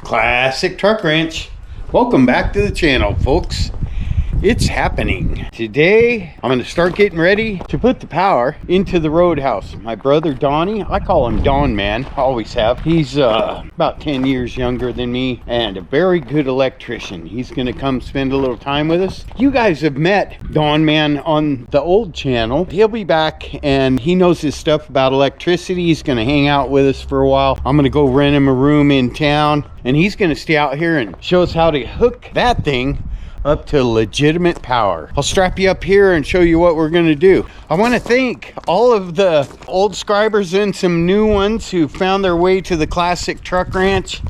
Classic Truck Wrench. Welcome back to the channel, folks. It's happening. Today, I'm going to start getting ready to put the power into the RoadHouse. My brother Donnie, I call him Don Man, always have. He's about 10 years younger than me and a very good electrician. He's going to come spend a little time with us. You guys have met Don Man on the old channel. He'll be back and he knows his stuff about electricity. He's going to hang out with us for a while. I'm going to go rent him a room in town and he's going to stay out here and show us how to hook that thing up to legitimate power. I'll strap you up here and show you what we're going to do. I want to thank all of the old subscribers and some new ones who found their way to the Classic Truck Ranch.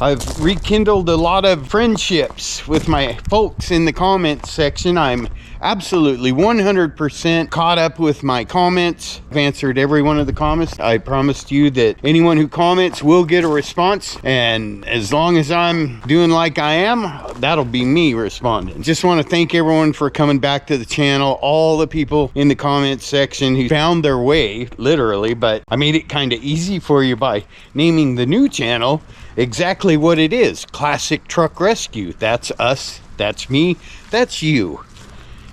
I've rekindled a lot of friendships with my folks in the comments section. I'm absolutely 100% caught up with my comments. I've answered every one of the comments. I promised you that anyone who comments will get a response, and as long as I'm doing like I am, that'll be me responding. Just want to thank everyone for coming back to the channel, all the people in the comments section who found their way, literally, but I made it kind of easy for you by naming the new channel exactly what it is: Classic Truck Rescue. That's us, that's me, that's you.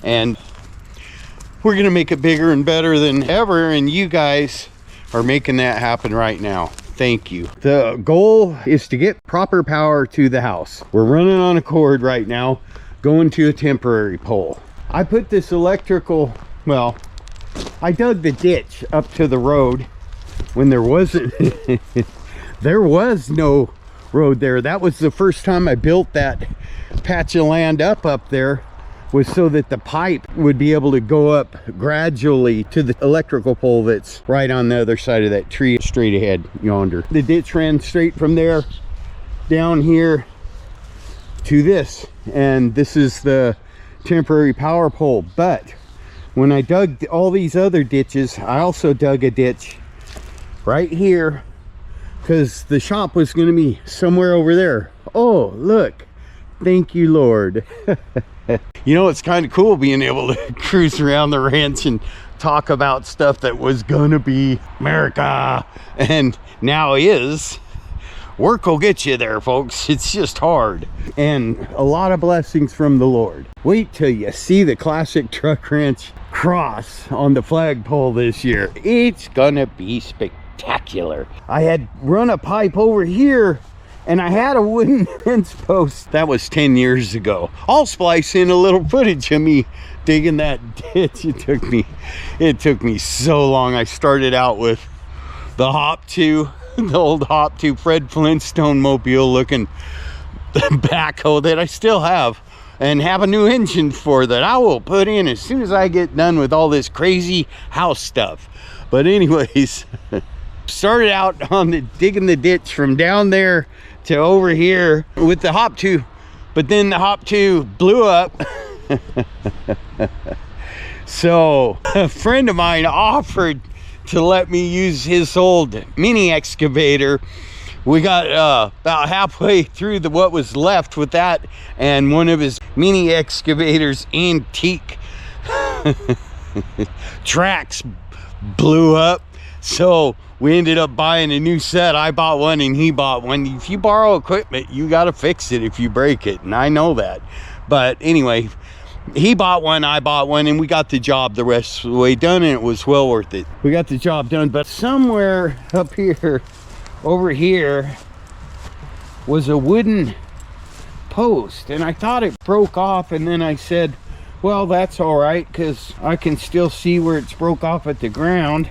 And we're gonna make it bigger and better than ever, and you guys are making that happen right now. Thank you. The goal is to get proper power to the house. We're running on a cord right now, going to a temporary pole. I put this electrical, well, I dug the ditch up to the road when there wasn't there was no road there. That was the first time I built that patch of land up there, was so that the pipe would be able to go up gradually to the electrical pole that's right on the other side of that tree straight ahead yonder. The ditch ran straight from there down here to this, and this is the temporary power pole. But when I dug all these other ditches, I also dug a ditch right here because the shop was going to be somewhere over there. Oh, look, thank you, Lord. You know, it's kind of cool being able to cruise around the ranch and talk about stuff that was gonna be America and now is. Work will get you there, folks. It's just hard, and a lot of blessings from the Lord. Wait till you see the Classic Truck Ranch cross on the flagpole this year. It's gonna be spectacular. I had run a pipe over here and I had a wooden fence post. That was 10 years ago. I'll splice in a little footage of me digging that ditch. It took me so long. I started out with the Hop 2, the old Hop 2 Fred Flintstone mobile looking backhoe that I still have and have a new engine for that I will put in as soon as I get done with all this crazy house stuff. But anyways, started out on digging the ditch from down there to over here with the Hop 2, but then the Hop 2 blew up. So a friend of mine offered to let me use his old mini excavator. We got about halfway through what was left with that, and one of his mini excavator's antique tracks blew up. So we ended up buying a new set. I bought one and he bought one. If you borrow equipment, you got to fix it if you break it, and I know that. But anyway, he bought one, I bought one, and we got the job the rest of the way done, and it was well worth it. We got the job done. But somewhere up here, over here, was a wooden post, and I thought it broke off, and then I said, well, that's all right, because I can still see where it's broke off at the ground.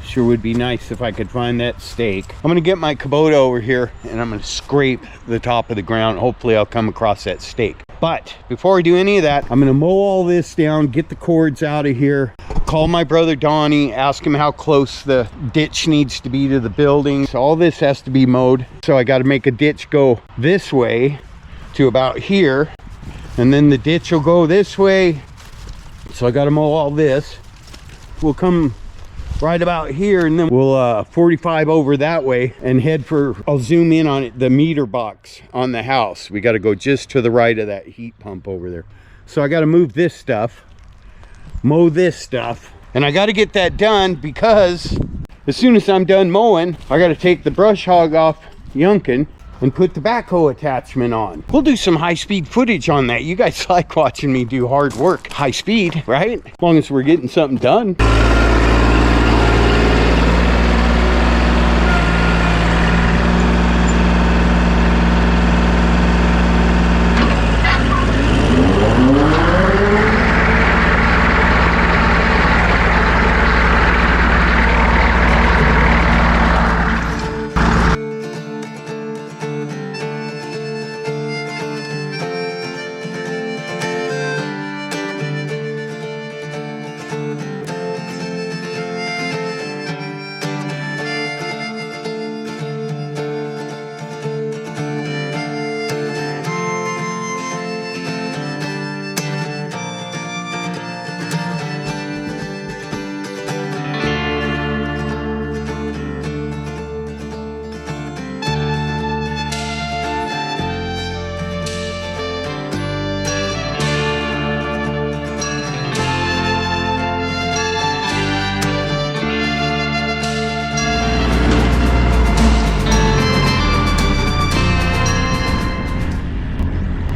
Sure would be nice if I could find that stake. I'm gonna get my Kubota over here and I'm gonna scrape the top of the ground. Hopefully I'll come across that stake. But before I do any of that, I'm gonna mow all this down, get the cords out of here, call my brother Donnie, ask him how close the ditch needs to be to the building. So all this has to be mowed. So I gotta make a ditch go this way to about here, and then the ditch will go this way. So I gotta mow all this. We'll come right about here, and then we'll 45 over that way and head for, I'll zoom in on it, the meter box on the house. We got to go just to the right of that heat pump over there. So I got to move this stuff, mow this stuff, and I got to get that done because as soon as I'm done mowing, I got to take the brush hog off Yunkin and put the backhoe attachment on. We'll do some high-speed footage on that. You guys like watching me do hard work. High speed, right? As long as we're getting something done.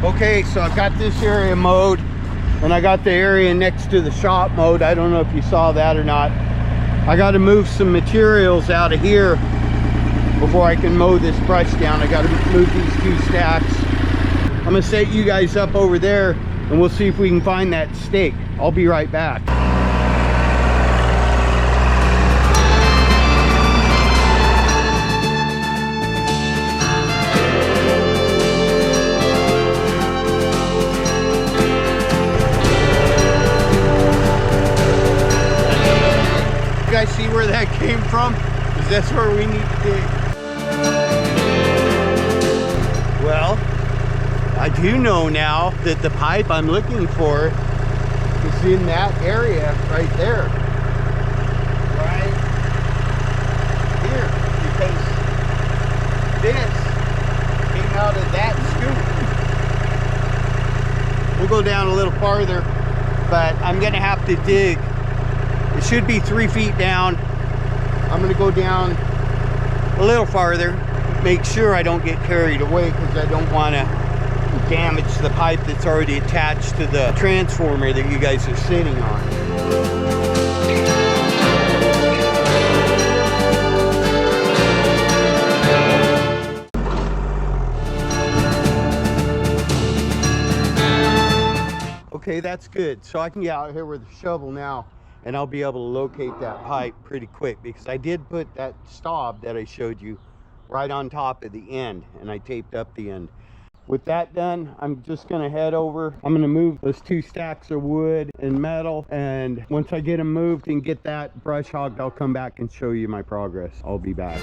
Okay, so I've got this area mowed and I got the area next to the shop mowed. I don't know if you saw that or not. I got to move some materials out of here before I can mow this brush down. I got to move these 2 stacks. I'm gonna set you guys up over there and we'll see if we can find that stake. I'll be right back. You guys see where that came from? Because that's where we need to dig. Well, I do know now that the pipe I'm looking for is in that area right there. Right here. Because this came out of that scoop. We'll go down a little farther, but I'm gonna have to dig. It should be 3 feet down. I'm gonna go down a little farther, make sure I don't get carried away because I don't want to damage the pipe that's already attached to the transformer that you guys are sitting on. Okay, that's good. So I can get out here with a shovel now and I'll be able to locate that pipe pretty quick because I did put that stop that I showed you right on top of the end and I taped up the end. With that done, I'm just gonna head over. I'm gonna move those 2 stacks of wood and metal, and once I get them moved and get that brush hogged, I'll come back and show you my progress. I'll be back.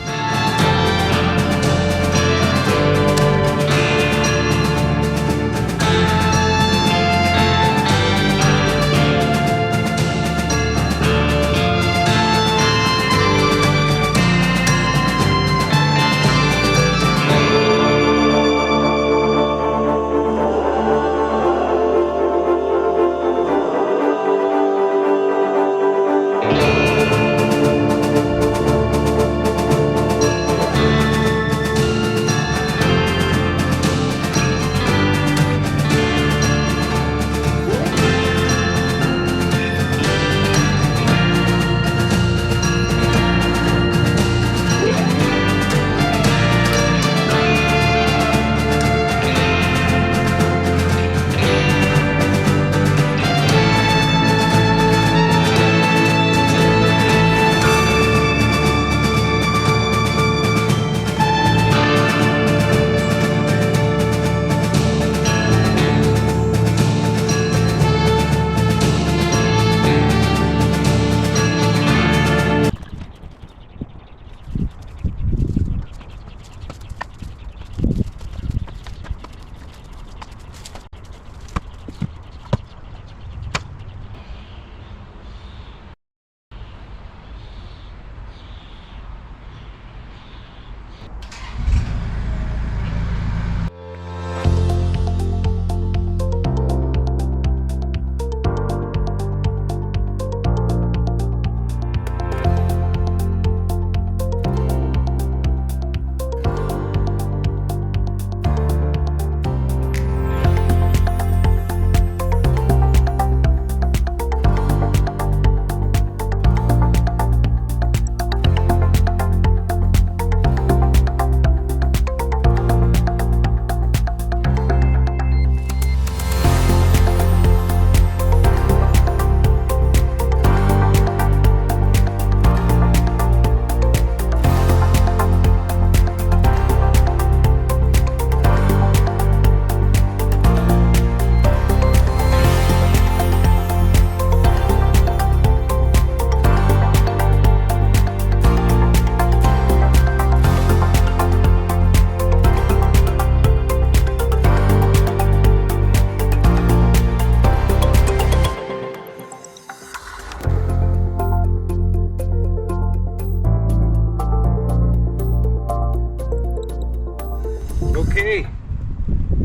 Okay,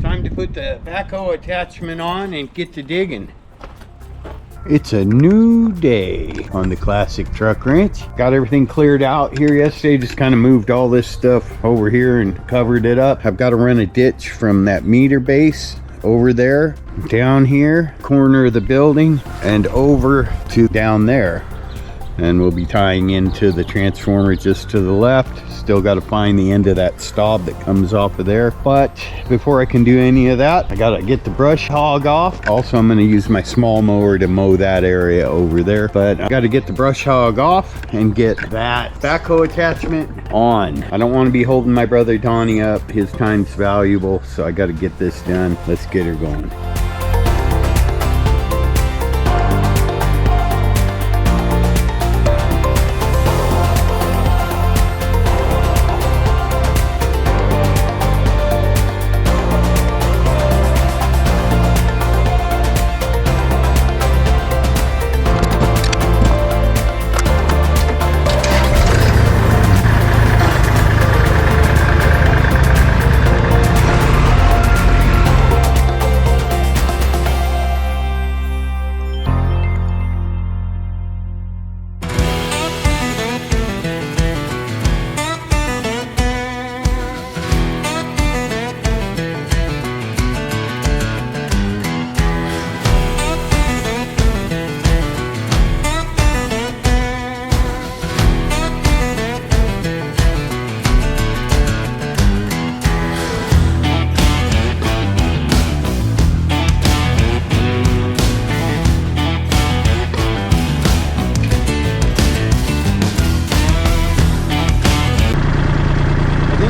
time to put the backhoe attachment on and get to digging. It's a new day on the classic truck wrench. Got everything cleared out here yesterday. Just kind of moved all this stuff over here and covered it up. I've got to run a ditch from that meter base over there, down here, corner of the building, and over to down there. And we'll be tying into the transformer just to the left. Still got to find the end of that stop that comes off of there. But before I can do any of that, I got to get the brush hog off. Also, I'm going to use my small mower to mow that area over there. But I got to get the brush hog off and get that backhoe attachment on. I don't want to be holding my brother Donnie up. His time's valuable, so I got to get this done. Let's get her going.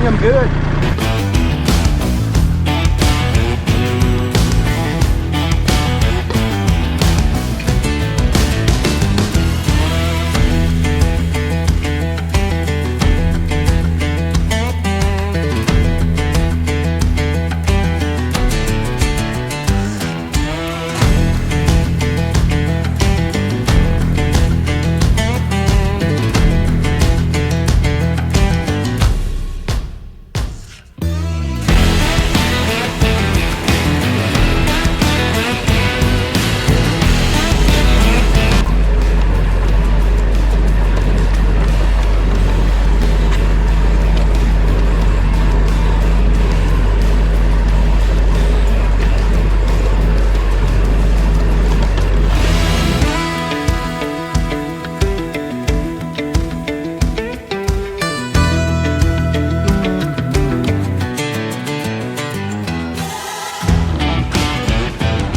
I'm good.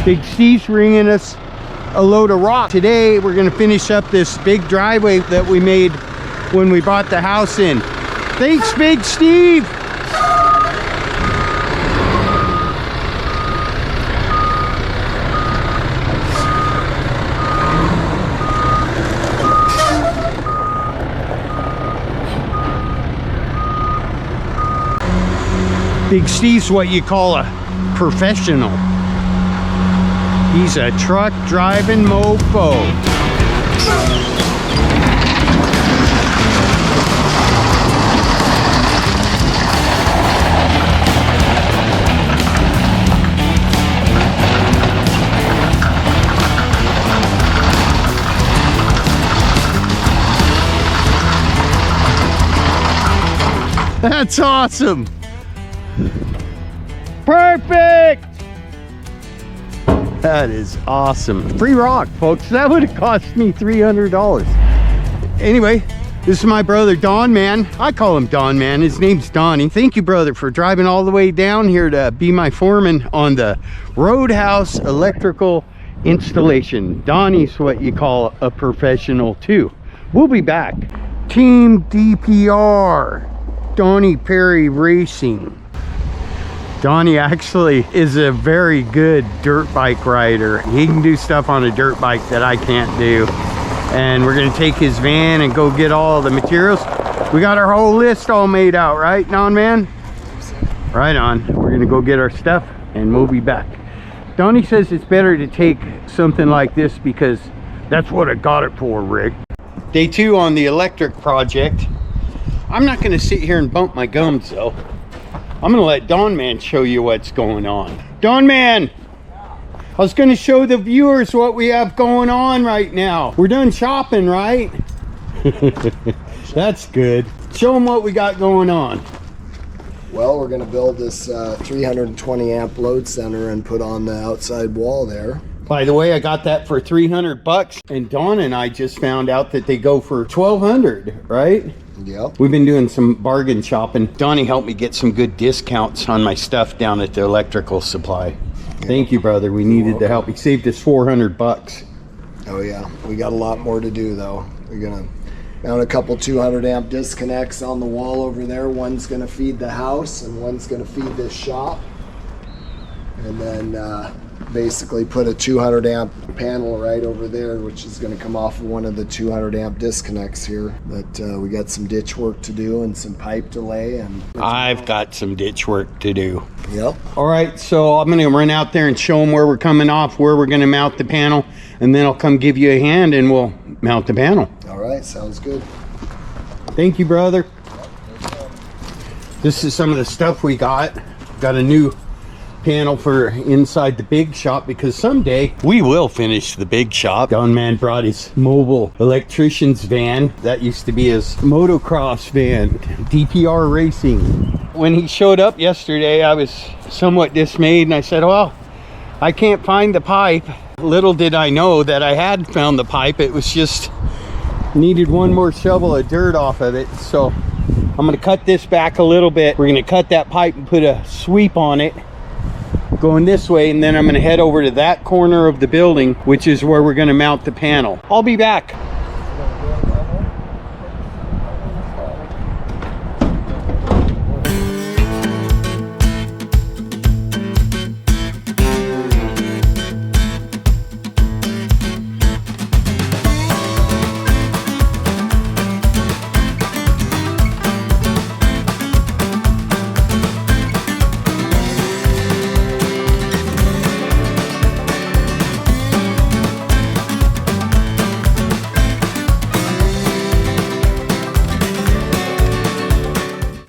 Big Steve's bringing us a load of rock. Today we're going to finish up this big driveway that we made when we bought the house in. Thanks, Big Steve! Big Steve's what you call a professional. He's a truck driving mofo. That's awesome. Perfect. That is awesome. Free rock, folks. That would have cost me $300. Anyway, this is my brother Don Man. I call him Don Man. His name's Donnie. Thank you, brother, for driving all the way down here to be my foreman on the RoadHouse electrical installation. Donnie's what you call a professional too. We'll be back. Team DPR, Donnie Perry Racing. Donnie actually is a very good dirt bike rider. He can do stuff on a dirt bike that I can't do. And we're gonna take his van and go get all the materials. We got our whole list all made out, right, Don Man? Right on. We're gonna go get our stuff and we'll be back. Donnie says it's better to take something like this because that's what I got it for, Rick. Day 2 on the electric project. I'm not gonna sit here and bump my gums though. I'm gonna let Don Man show you what's going on. Don Man, I was gonna show the viewers what we have going on right now. We're done shopping, right? That's good. Show them what we got going on. Well, we're gonna build this 320 amp load center and put on the outside wall there. By the way, I got that for 300 bucks, and Dawn and I just found out that they go for 1,200, right? Yep. We've been doing some bargain shopping. Donnie helped me get some good discounts on my stuff down at the electrical supply. Yep. Thank you, brother. We needed the help. He saved us 400 bucks. Oh yeah, we got a lot more to do though. We're gonna mount a couple 200 amp disconnects on the wall over there. One's gonna feed the house and one's gonna feed this shop. And then basically put a 200 amp panel right over there, which is going to come off of one of the 200 amp disconnects here. But we got some ditch work to do and some pipe to lay. And I've got some ditch work to do. Yep. All right, so I'm going to run out there and show them where we're coming off, where we're going to mount the panel, and then I'll come give you a hand and we'll mount the panel. All right, sounds good. Thank you, brother. This is some of the stuff we got. Got a new panel for inside the big shop because someday we will finish the big shop. Don Man brought his mobile electrician's van. That used to be his motocross van, DPR Racing. When he showed up yesterday, I was somewhat dismayed and I said, well, I can't find the pipe. Little did I know that I had found the pipe. It was just needed one more shovel of dirt off of it. So I'm gonna cut this back a little bit. We're gonna cut that pipe and put a sweep on it going this way, and then I'm going to head over to that corner of the building, which is where we're going to mount the panel. I'll be back.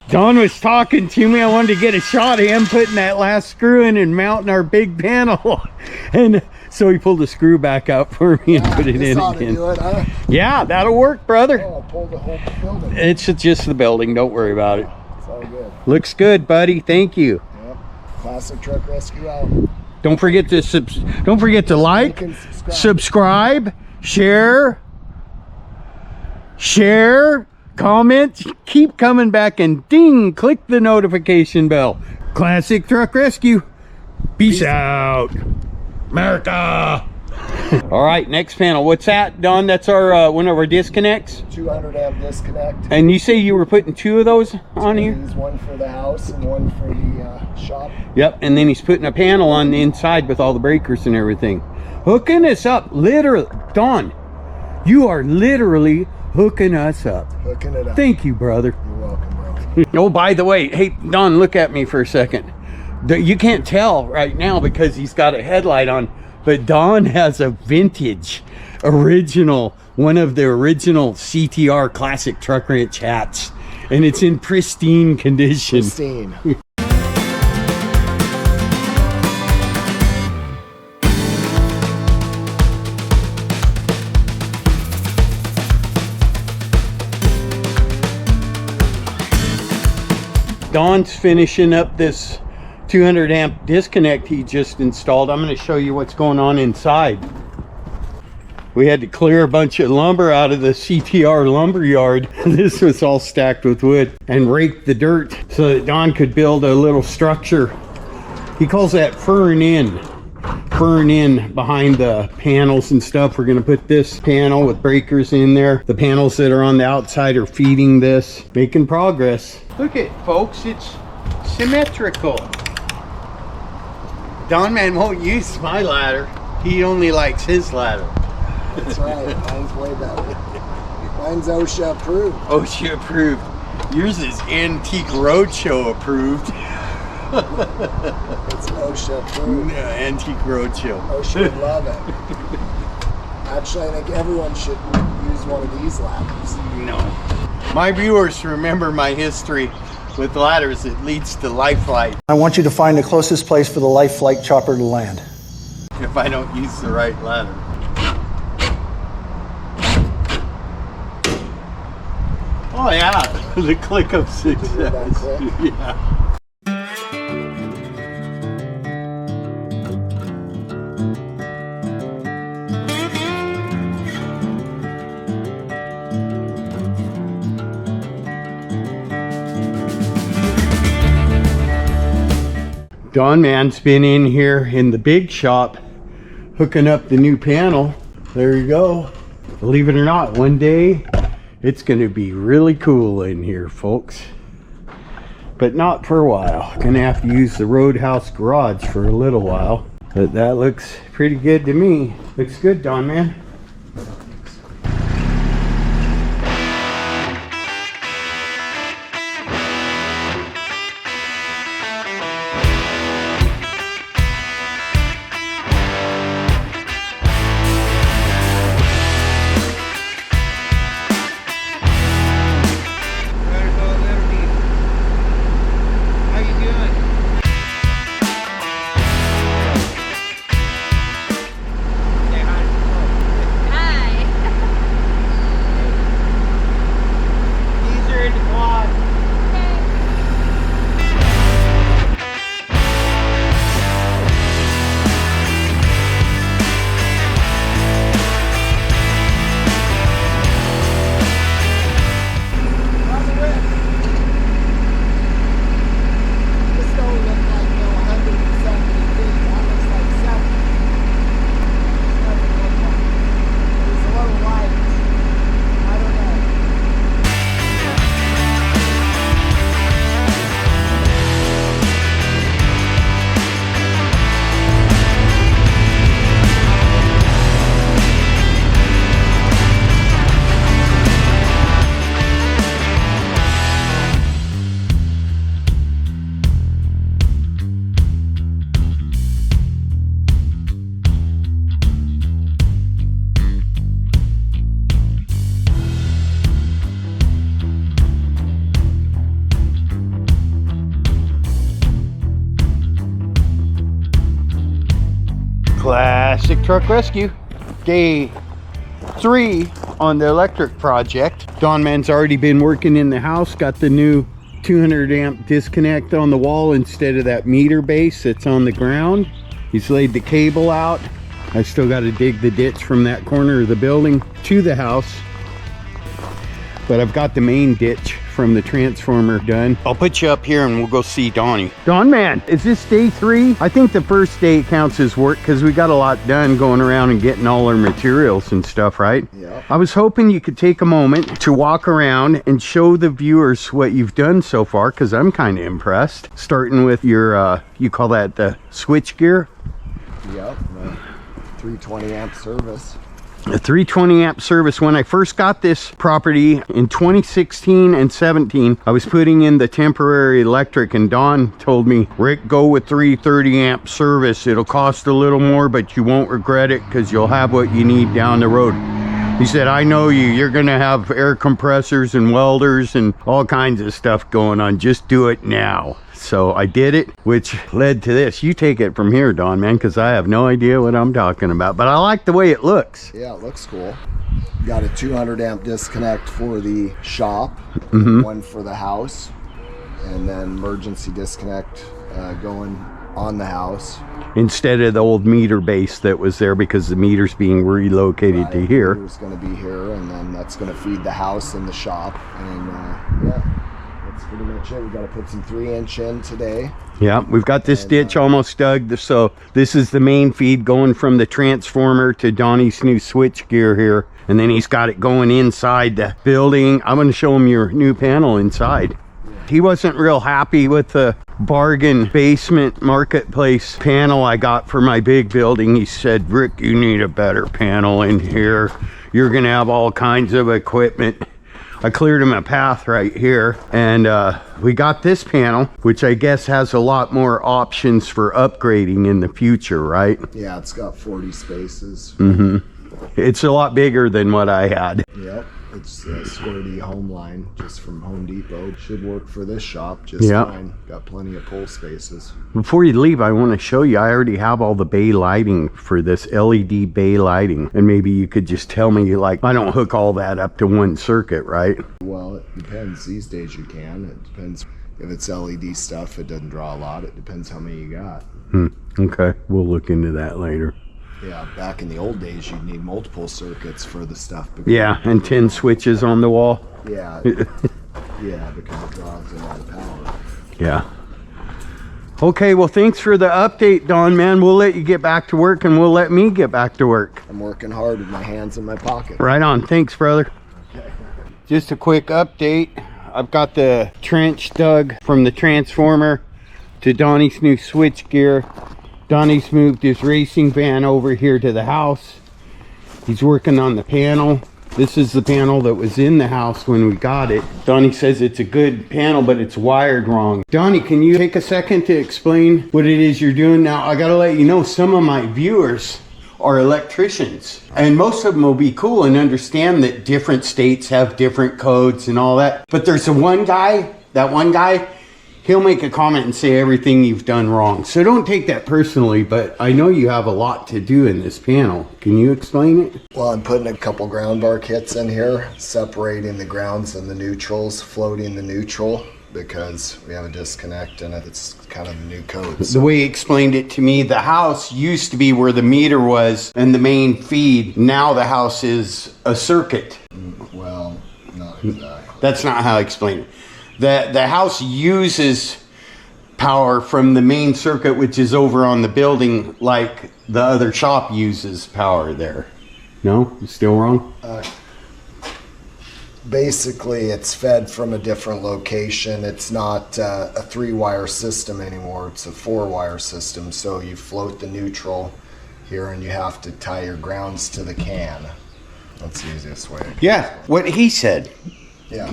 Don was talking to me. I wanted to get a shot of him putting that last screw in and mounting our big panel. And so he pulled the screw back out for me and put it in again. Do it, huh? Yeah, that'll work, brother. Oh, I'll pull the whole building. It's just the building. Don't worry about it. It's all good. Looks good, buddy. Thank you. Yep. Classic Truck Rescue out. Don't forget to like, subscribe, share, comment, keep coming back, and ding, click the notification bell. Classic Truck Rescue. Peace out, America. All right, next panel. What's that, Don? That's our one of our disconnects. 200 amp disconnect. And you say you were putting two of those on here? One for the house and one for the shop. Yep, and then he's putting a panel on the inside with all the breakers and everything. Hooking us up, literally. Don, you are literally hooking us up. Hooking it up. Thank you, brother. You're welcome, bro. Oh, by the way, hey, Don, look at me for a second. You can't tell right now because he's got a headlight on, but Don has a vintage, original, one of the original CTR classic truck wrench hats, and it's in pristine condition. Pristine. Don's finishing up this 200 amp disconnect he just installed. I'm going to show you what's going on inside. We had to clear a bunch of lumber out of the CTR lumber yard. This was all stacked with wood, and rake the dirt so that Don could build a little structure. He calls that furring in behind the panels and stuff. We're going to put this panel with breakers in there. The panels that are on the outside are feeding this. Making progress. Look at, folks, it's symmetrical. Don Man won't use my ladder. He only likes his ladder. That's right. Mine's way better. Mine's OSHA approved. OSHA approved. Yours is Antique Roadshow approved. It's OSHA approved. Yeah, Antique Roadshow. OSHA would love it. Actually, I think everyone should use one of these ladders. No. My viewers remember my history. with ladders, it leads to life flight. I want you to find the closest place for the life flight chopper to land. If I don't use the right ladder. Oh yeah, the click of success. Yeah. Don Man's been in here in the big shop hooking up the new panel. There you go. Believe it or not, one day it's going to be really cool in here, folks. But not for a while. Gonna have to use the RoadHouse garage for a little while. But that looks pretty good to me. Looks good, Don Man. Classic Truck Rescue. Day 3 on the electric project. Don Man's already been working in the house, got the new 200 amp disconnect on the wall instead of that meter base that's on the ground. He's laid the cable out. I still got to dig the ditch from that corner of the building to the house, but I've got the main ditch from the transformer done. I'll put you up here and we'll go see Donnie. Don Man, is this day 3? I think the first day counts as work because we got a lot done going around and getting all our materials and stuff, right? Yeah. I was hoping you could take a moment to walk around and show the viewers what you've done so far, because I'm kind of impressed. Starting with your, you call that the switch gear? Yep, 320 amp service. A 320 amp service. When I first got this property in 2016 and 17, I was putting in the temporary electric, and Don told me, Rick, go with 330 amp service. It'll cost a little more, but you won't regret it because you'll have what you need down the road. He said, I know you. You're going to have air compressors and welders and all kinds of stuff going on. Just do it now. So I did it, which led to this. You take it from here, Don Man, because I have no idea what I'm talking about. But I like the way it looks. Yeah, it looks cool. Got a 200 amp disconnect for the shop, one for the house, and then emergency disconnect going on the house. Instead of the old meter base that was there, because the meter's being relocated to here. It's going to be here, and then that's going to feed the house and the shop. And yeah, that's pretty much it. We got to put some 3-inch in today. Yeah, we've got this ditch almost dug. So this is the main feed going from the transformer to Donnie's new switch gear here. And then he's got it going inside the building. I'm going to show him your new panel inside. He wasn't real happy with the bargain basement marketplace panel I got for my big building. He said, Rick, you need a better panel in here. You're gonna have all kinds of equipment. I cleared him a path right here, and we got this panel, which I guess has a lot more options for upgrading in the future, right? Yeah, it's got 40 spaces. It's a lot bigger than what I had. Yep. It's a squirty home line just from Home Depot. Should work for this shop just Yep. fine. Got plenty of pull spaces. Before you leave, I want to show you, I already have all the bay lighting for this LED bay lighting. And maybe you could just tell me, like, I don't hook all that up to one circuit, right? Well, it depends. These days you can. It depends. If it's LED stuff, it doesn't draw a lot. It depends how many you got. Okay, we'll look into that later. Yeah, back in the old days, you'd need multiple circuits for the stuff. Yeah, and 10 switches on the wall. Yeah, yeah, because it draws a lot of power. Yeah. Okay, well, thanks for the update, Don, man. We'll let you get back to work, and we'll let me get back to work. I'm working hard with my hands in my pocket. Right on. Thanks, brother. Okay. Just a quick update. I've got the trench dug from the transformer to Donnie's new switch gear. Donnie's moved his racing van over here to the house. He's working on the panel. This is the panel that was in the house when we got it. Donnie says it's a good panel, but it's wired wrong. Donnie, can you take a second to explain what it is you're doing? Now, I gotta let you know, some of my viewers are electricians, and most of them will be cool and understand that different states have different codes and all that. But there's that one guy, he'll make a comment and say everything you've done wrong. So don't take that personally, but I know you have a lot to do in this panel. Can you explain it? Well, I'm putting a couple ground bar kits in here, separating the grounds and the neutrals, floating the neutral, because we have a disconnect and it's kind of the new codes. The way he explained it to me, the house used to be where the meter was and the main feed. Now the house is a circuit. Well, not exactly. That's not how I explained it. The house uses power from the main circuit, which is over on the building, like the other shop uses power there. No? You still wrong? Basically, it's fed from a different location. It's not a 3-wire system anymore. It's a 4-wire system. So you float the neutral here and you have to tie your grounds to the can. That's the easiest way. Yeah, what he said. Yeah.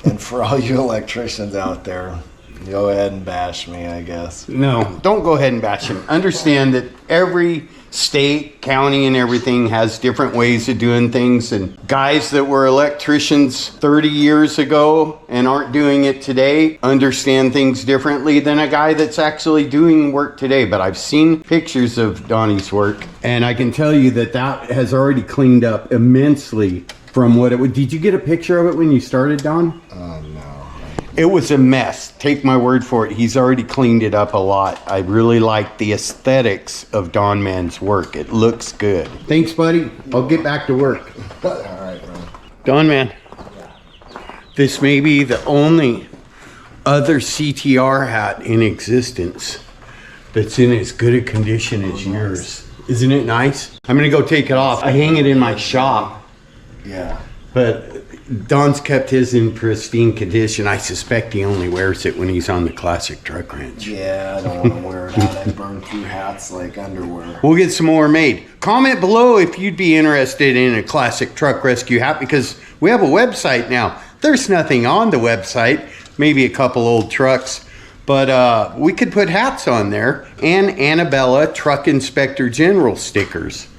And for all you electricians out there, go ahead and bash me, I guess. No, don't go ahead and bash him. Understand that every state, county, and everything has different ways of doing things. And guys that were electricians 30 years ago and aren't doing it today understand things differently than a guy that's actually doing work today. But I've seen pictures of Donnie's work, and I can tell you that that has already cleaned up immensely from what it would. Did you get a picture of it when you started, Don? No. It was a mess. Take my word for it. He's already cleaned it up a lot. I really like the aesthetics of Don Man's work. It looks good. Thanks, buddy. I'll get back to work. All right, man. Don Man, this may be the only other CTR hat in existence that's in as good a condition as yours. Isn't it nice? I'm gonna go take it off. I hang it in my shop. Yeah. But Don's kept his in pristine condition. I suspect he only wears it when he's on the classic truck ranch. Yeah, I don't want to wear it out. I burn through hats like underwear. We'll get some more made. Comment below if you'd be interested in a classic truck rescue hat, because we have a website now. There's nothing on the website, maybe a couple old trucks, but we could put hats on there and Annabella Truck Inspector General stickers.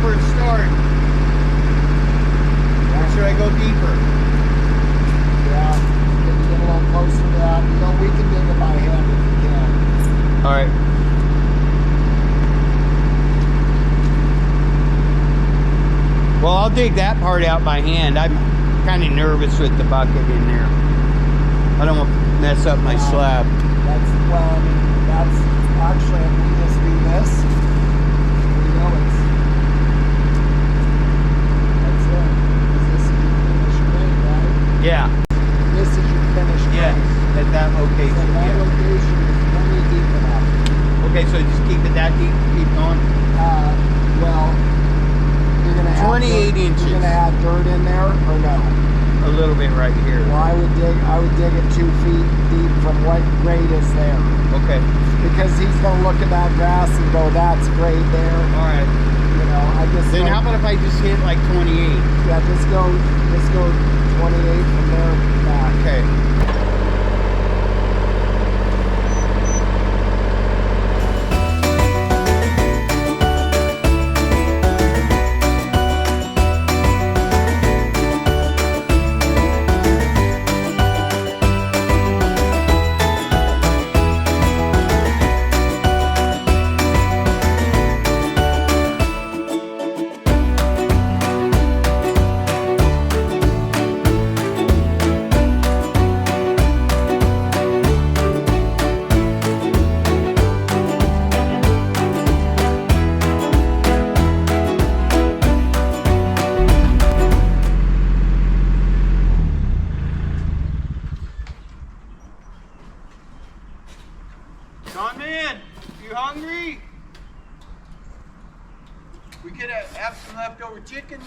For a start, or should I go deeper? Yeah, get a little closer to that. You know, we can dig it by hand if we can. All right. Well, I'll dig that part out by hand. I'm kind of nervous with the bucket in there. I don't want to mess up my slab. That's, well, I mean, that's actually, if we just do this, we know it's. Yeah. This is your finished Yes, at that location. So that location is plenty deep enough. Okay, so just keep it that deep, keep going. Well, you're gonna add 28 dirt? inches. You're gonna add dirt in there or no? A little bit right here. Well, I would dig it 2 feet deep from what grade is there. Okay. Because he's gonna look at that grass and go, that's grade there. All right. You know, I just Then like, how about if I just hit like 28? yeah, just go 28 from there back. Okay. Don man, you hungry? We could have some leftover chicken,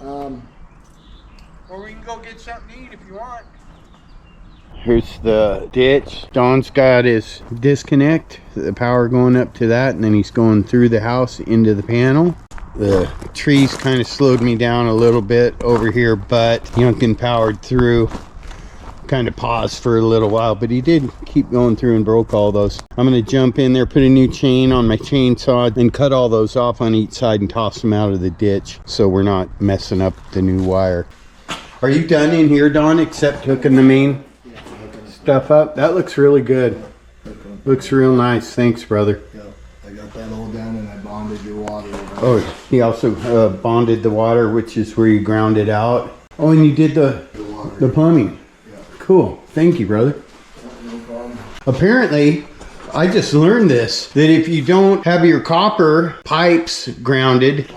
or we can go get something to eat if you want. Here's the ditch. Don's got his disconnect, the power going up to that, and then he's going through the house into the panel. The trees kind of slowed me down a little bit over here, but Yunkin powered through. Kind of paused for a little while, but he did keep going through and broke all those. I'm going to jump in there, put a new chain on my chainsaw, and cut all those off on each side and toss them out of the ditch so we're not messing up the new wire. Are you done in here, Don, except hooking the main stuff up? That looks really good. Looks real nice. Thanks, brother. Yeah, I got that all done and I bonded your water over. Oh, he also bonded the water, which is where you ground it out. Oh, and you did the plumbing. Cool. Thank you, brother. No problem. Apparently, I just learned this, that if you don't have your copper pipes grounded,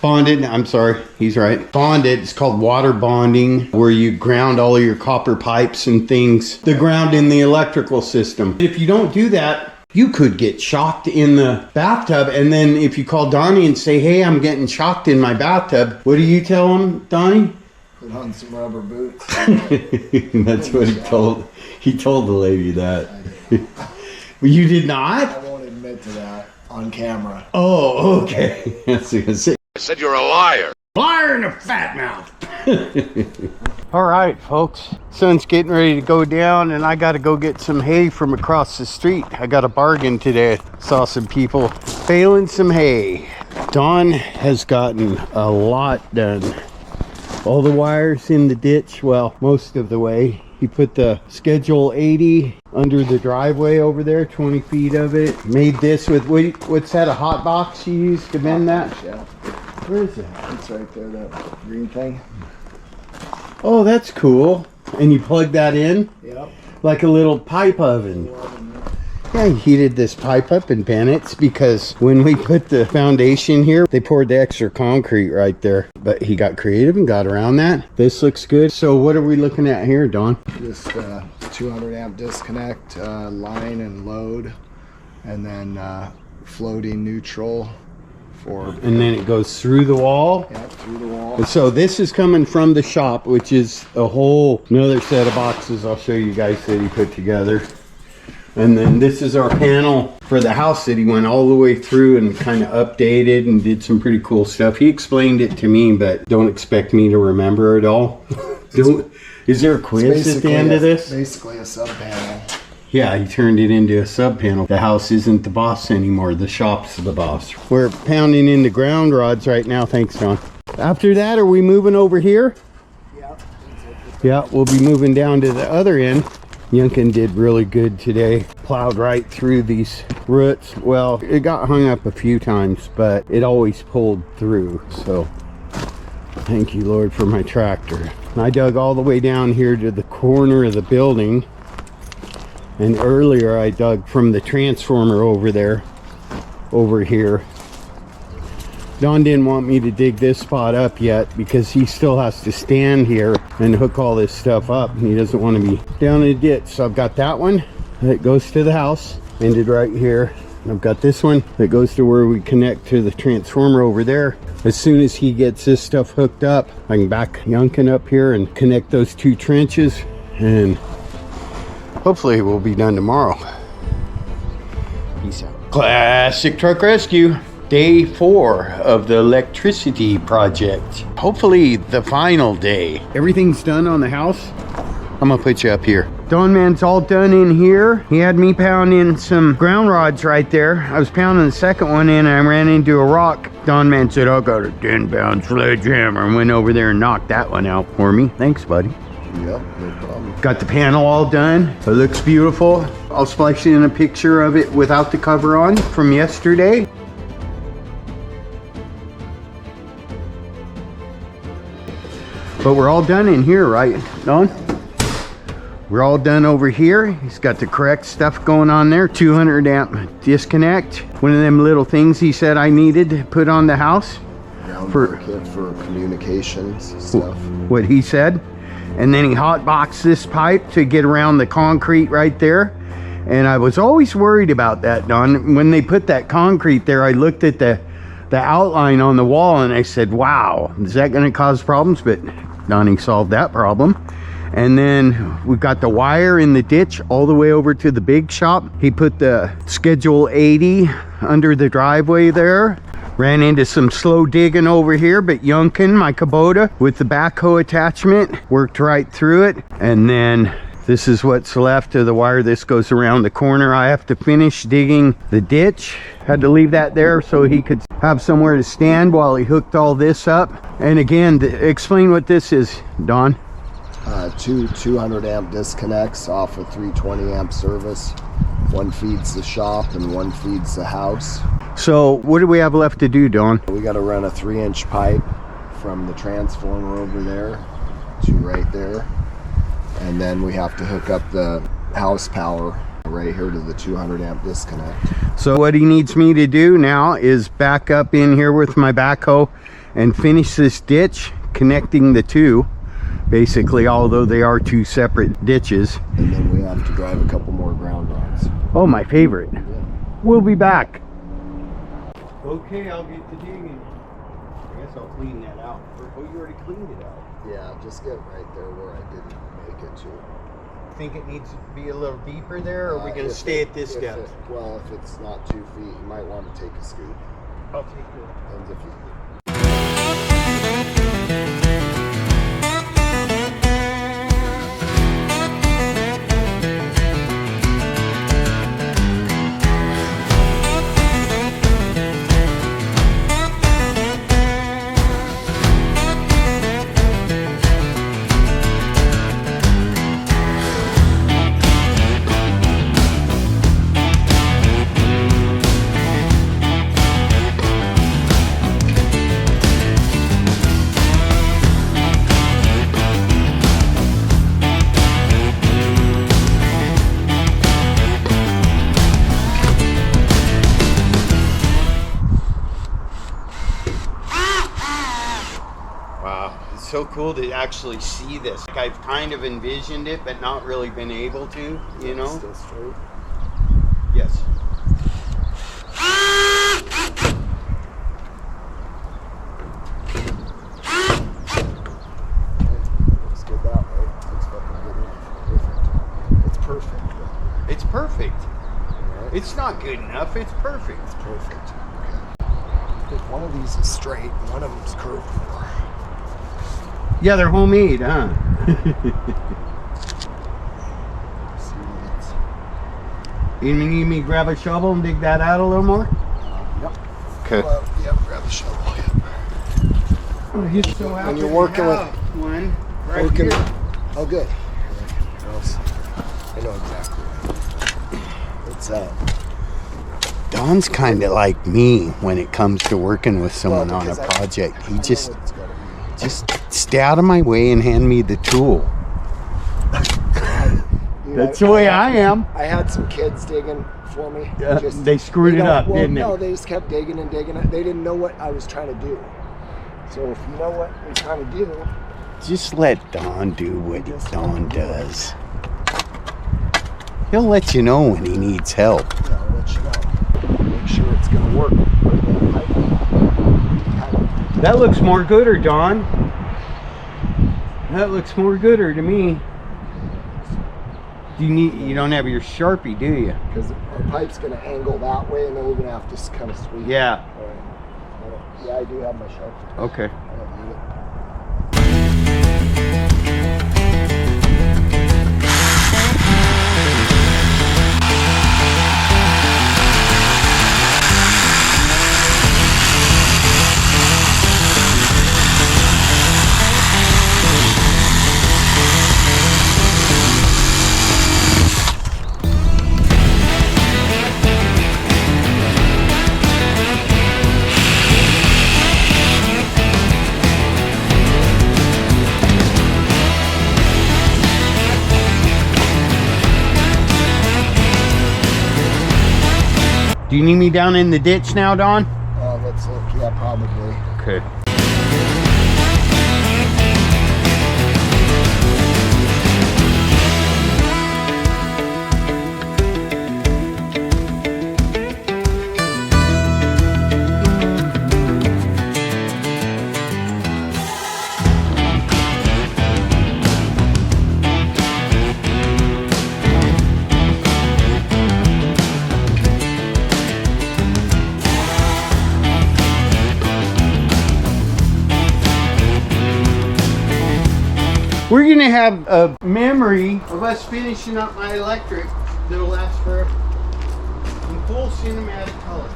bonded, I'm sorry, he's right, bonded, it's called water bonding, where you ground all of your copper pipes and things, the ground in the electrical system. If you don't do that, you could get shocked in the bathtub, and then if you call Donnie and say, hey, I'm getting shocked in my bathtub, what do you tell him, Donnie? Put on some rubber boots. That's what he told. He told the lady that. Well, you did not? I won't admit to that on camera. Oh, okay. I said you're a liar. Liar and a fat mouth. All right, folks. Sun's getting ready to go down, and I got to go get some hay from across the street. I got a bargain today. Saw some people baling some hay. Don has gotten a lot done. All the wires in the ditch, well, most of the way. He put the schedule 80 under the driveway over there, 20 feet of it. Made this with, what's that, a hot box you used to bend that? Yeah. Where is that? It's right there, that green thing. Oh, that's cool. And you plug that in? Yep. Like a little pipe oven. Yeah, he heated this pipe up in Bennett's because when we put the foundation here, they poured the extra concrete right there. But he got creative and got around that. This looks good. So what are we looking at here, Don? Just 200 amp disconnect, line and load, and then floating neutral for... And then it goes through the wall? Yeah, through the wall. So this is coming from the shop, which is a whole another set of boxes I'll show you guys that he put together. And then this is our panel for the house that he went all the way through and kind of updated and did some pretty cool stuff. He explained it to me, but don't expect me to remember it all. Is there a quiz at the end of this? Basically a sub panel. Yeah, he turned it into a sub panel. The house isn't the boss anymore. The shop's the boss. We're pounding into ground rods right now. Thanks, John. After that, are we moving over here? Yeah. Yeah, we'll be moving down to the other end. Yunkin did really good today. Plowed right through these roots. Well, it got hung up a few times, but it always pulled through. So thank you, Lord, for my tractor. I dug all the way down here to the corner of the building. And earlier I dug from the transformer over there, over here. Don didn't want me to dig this spot up yet because he still has to stand here and hook all this stuff up. And he doesn't want to be down in the ditch. So I've got that one that goes to the house. Ended right here. I've got this one that goes to where we connect to the transformer over there. As soon as he gets this stuff hooked up, I can back Yunkin up here and connect those 2 trenches, and hopefully we'll be done tomorrow. Peace out. Classic Truck Rescue. Day 4 of the electricity project. Hopefully the final day. Everything's done on the house. I'm gonna put you up here. Don Man's all done in here. He had me pounding some ground rods right there. I was pounding the second one in and I ran into a rock. Don Man said, I got a 10-pound sledgehammer, and went over there and knocked that one out for me. Thanks, buddy. Yep, no problem. Got the panel all done. It looks beautiful. I'll splice in a picture of it without the cover on from yesterday. But we're all done in here, right, Don? We're all done over here. He's got the correct stuff going on there. 200 amp disconnect. One of them little things he said I needed to put on the house. For communications stuff. What he said. And then he hotboxed this pipe to get around the concrete right there. And I was always worried about that, Don. When they put that concrete there, I looked at the outline on the wall and I said, wow, is that going to cause problems? But Donnie solved that problem. And then we've got the wire in the ditch all the way over to the big shop. He put the schedule 80 under the driveway there. Ran into some slow digging over here, but Yunkin, my Kubota, with the backhoe attachment, worked right through it. And then this is what's left of the wire. This goes around the corner. I have to finish digging the ditch. Had to leave that there so he could have somewhere to stand while he hooked all this up. And again, explain what this is, Don. 2 200 amp disconnects off a 320 amp service. One feeds the shop and one feeds the house. So what do we have left to do, Don? We got to run a 3-inch pipe from the transformer over there to right there. And then we have to hook up the house power right here to the 200 amp disconnect. So what he needs me to do now is back up in here with my backhoe and finish this ditch, connecting the two, basically, although they are 2 separate ditches. And then we have to drive a couple more ground rods. Oh, my favorite. Yeah. We'll be back. Okay, I'll get to digging. I guess I'll clean that out. Oh, you already cleaned it out. Yeah, just get right there where I didn't make it to. Think it needs to be a little deeper there, or are we going to stay at this depth? Well, if it's not 2 feet, you might want to take a scoop. I'll take it. Depends if you... So cool to actually see this. Like, I've kind of envisioned it, but not really been able to, you know? Still straight? Yes. Looks good that way. Looks fucking good. Perfect. It's perfect. It's perfect. Right. It's not good enough. It's perfect. It's perfect. Okay. If one of these is straight and one of them's curved more. Yeah, they're homemade, huh? You need me to grab a shovel and dig that out a little more? Yep. Okay. Well, yep, grab the shovel. Yep. Oh, he's so happy. And you're working with one right working. here. Oh, good. I know exactly. It's Don's kind of like me when it comes to working with someone on a because project. He I know just what it's gotta be. stay out of my way and hand me the tool. That's the way I am. I had some kids digging for me. They screwed it up, didn't they? No, they just kept digging and digging. They didn't know what I was trying to do. So if you know what you're trying to do, just let Don do what Don does. He'll let you know when he needs help. yeah, I'll let you know. work. That looks more gooder, Don. That looks more gooder to me. You don't have your Sharpie, do you? Because our pipe's going to angle that way, and then we're going to have to kind of sweep. Yeah. Yeah, I do have my Sharpie. Okay. I don't need it. Do you need me down in the ditch now, Don? Let's look. Yeah, probably. Okay. We're gonna have a memory of us finishing up my electric that'll last forever in full cinematic color.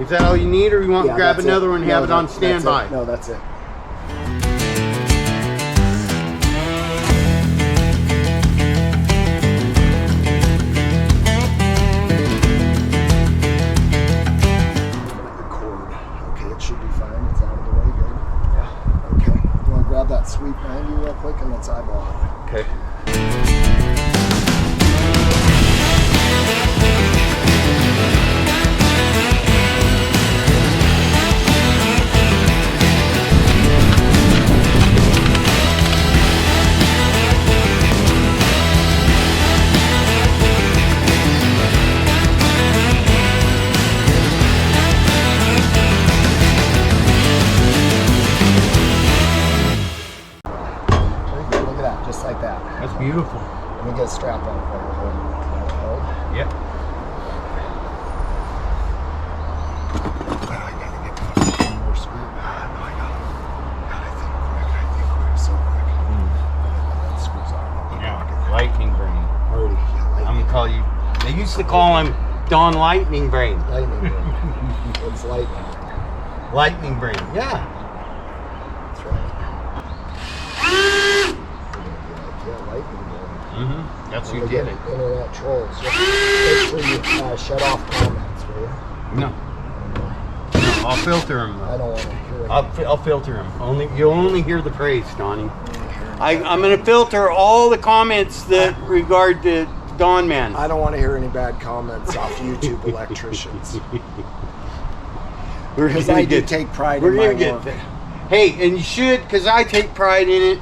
Is that all you need, or you want to grab another one and have it on standby? No, that's it. That sweep behind you real quick and let's eyeball it. Okay. Just like that. That's beautiful. Let me get a strap on it while you're holding it. Hold. Yep. I gotta get one more screw. No, I got it. God, I think quick. So quick. That screws off. Yeah. Lightning brain. Already. Yeah, I'm gonna call you. They used to call him Don Lightning Brain. Lightning brain. It's lightning. Lightning Brain. Yeah. That's right. That's who did it. Internet trolls. Just make sure you shut off comments, will you? No. I'll filter them. I don't want to hear it. I'll filter them. You'll only hear the praise, Donnie. I'm going to filter all the comments that regard to Don Man. I don't want to hear any bad comments off YouTube electricians. Because I do take pride in my work. Hey, and you should, because I take pride in it.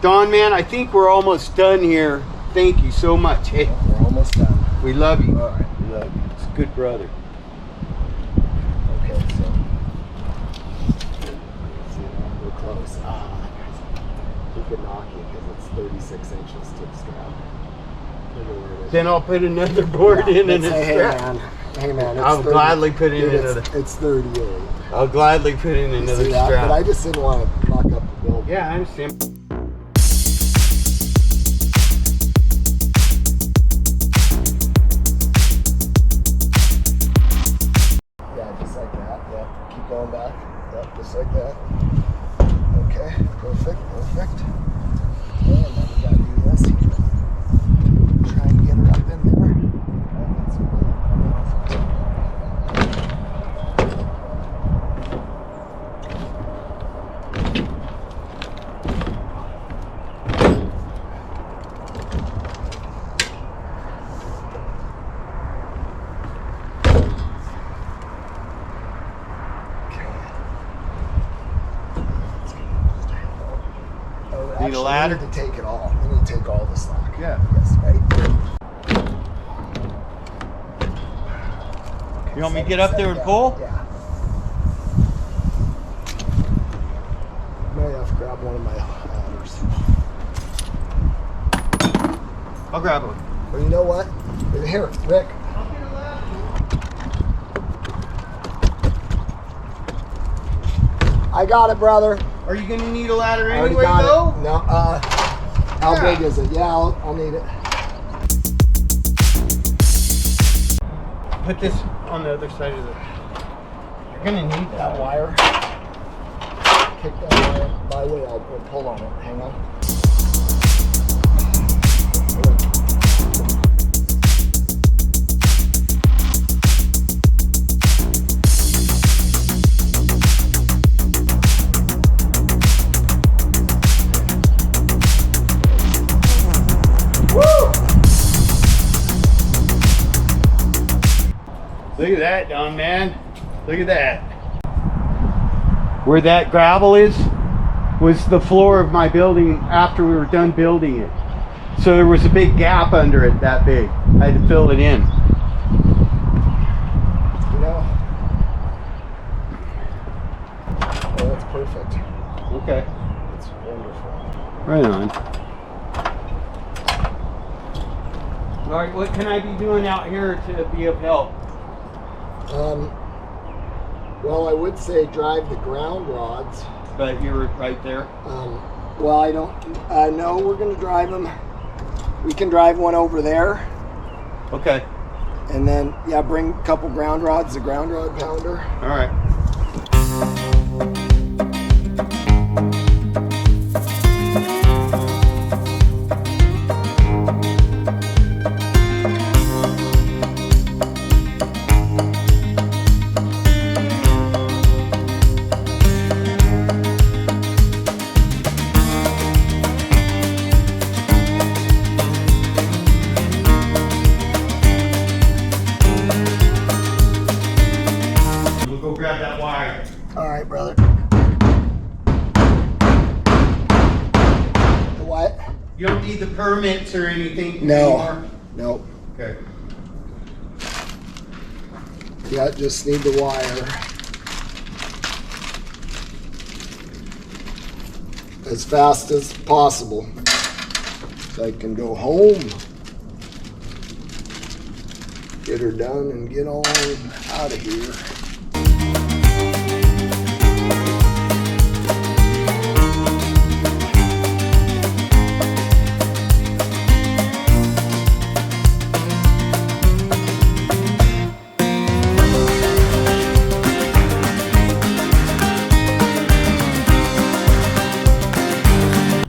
Don Man, I think we're almost done here. Thank you so much. Hey, we're almost done. We love you. All right. We love you. It's a good brother. Okay, so we're close. You could knock it because it's 36 inches to the strap. Then I'll put another board in and it's strap. Hey man, I'll gladly put in another. It's 38. I'll gladly put in another strap. But I just didn't want to knock up the building. Yeah, I understand. Going back, yep, just like that. Okay, perfect. Okay, and then we gotta do this here. Try and get her up in there. Need a ladder? We need to take it all. We need to take all the slack. Yeah. Yes, ready? You want me to get up there and pull? Yeah. May have to grab one of my ladders. I'll grab one. Well, you know what? Here, Rick. I got it, brother. Are you gonna need a ladder I already anyway, got though? it. No, how Yeah. big is it? Yeah, I'll need it. Put this on the other side of the... You're gonna need That that. wire. Kick that wire. By the way, I'll pull on it. Hang on. Look at that, Don, man. Look at that. Where that gravel is was the floor of my building after we were done building it. So there was a big gap under it, that big. I had to fill it in. You know. Oh, that's perfect. Okay. It's wonderful. Right on. All right, what can I be doing out here to be of help? Well, I would say drive the ground rods. But you were right there. Well, I don't. No, we're gonna drive them. We can drive one over there, Okay. and then yeah, bring a couple ground rods. The ground rod pounder. All right. We'll go grab that wire. All right, brother. The what? You don't need the permits or anything No. anymore? Nope. Okay. Yeah, just need the wire. As fast as possible. So I can go home. Get her done and get on out of here.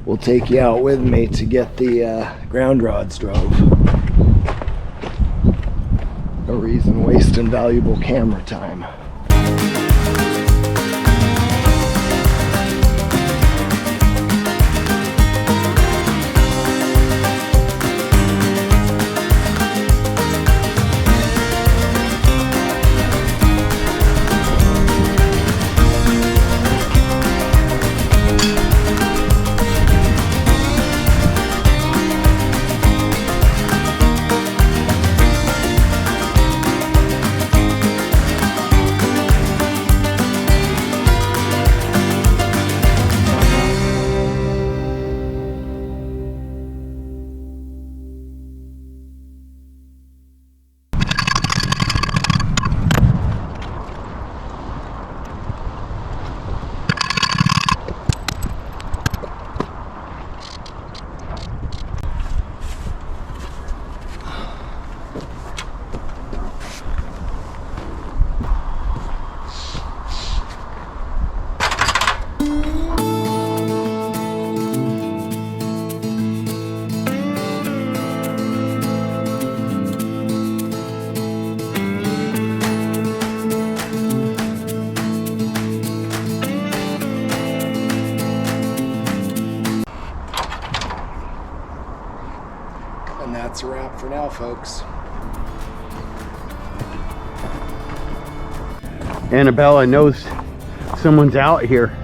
We'll take you out with me to get the ground rods drove. No reason wasting valuable camera time. And that's a wrap for now, folks. Annabella knows someone's out here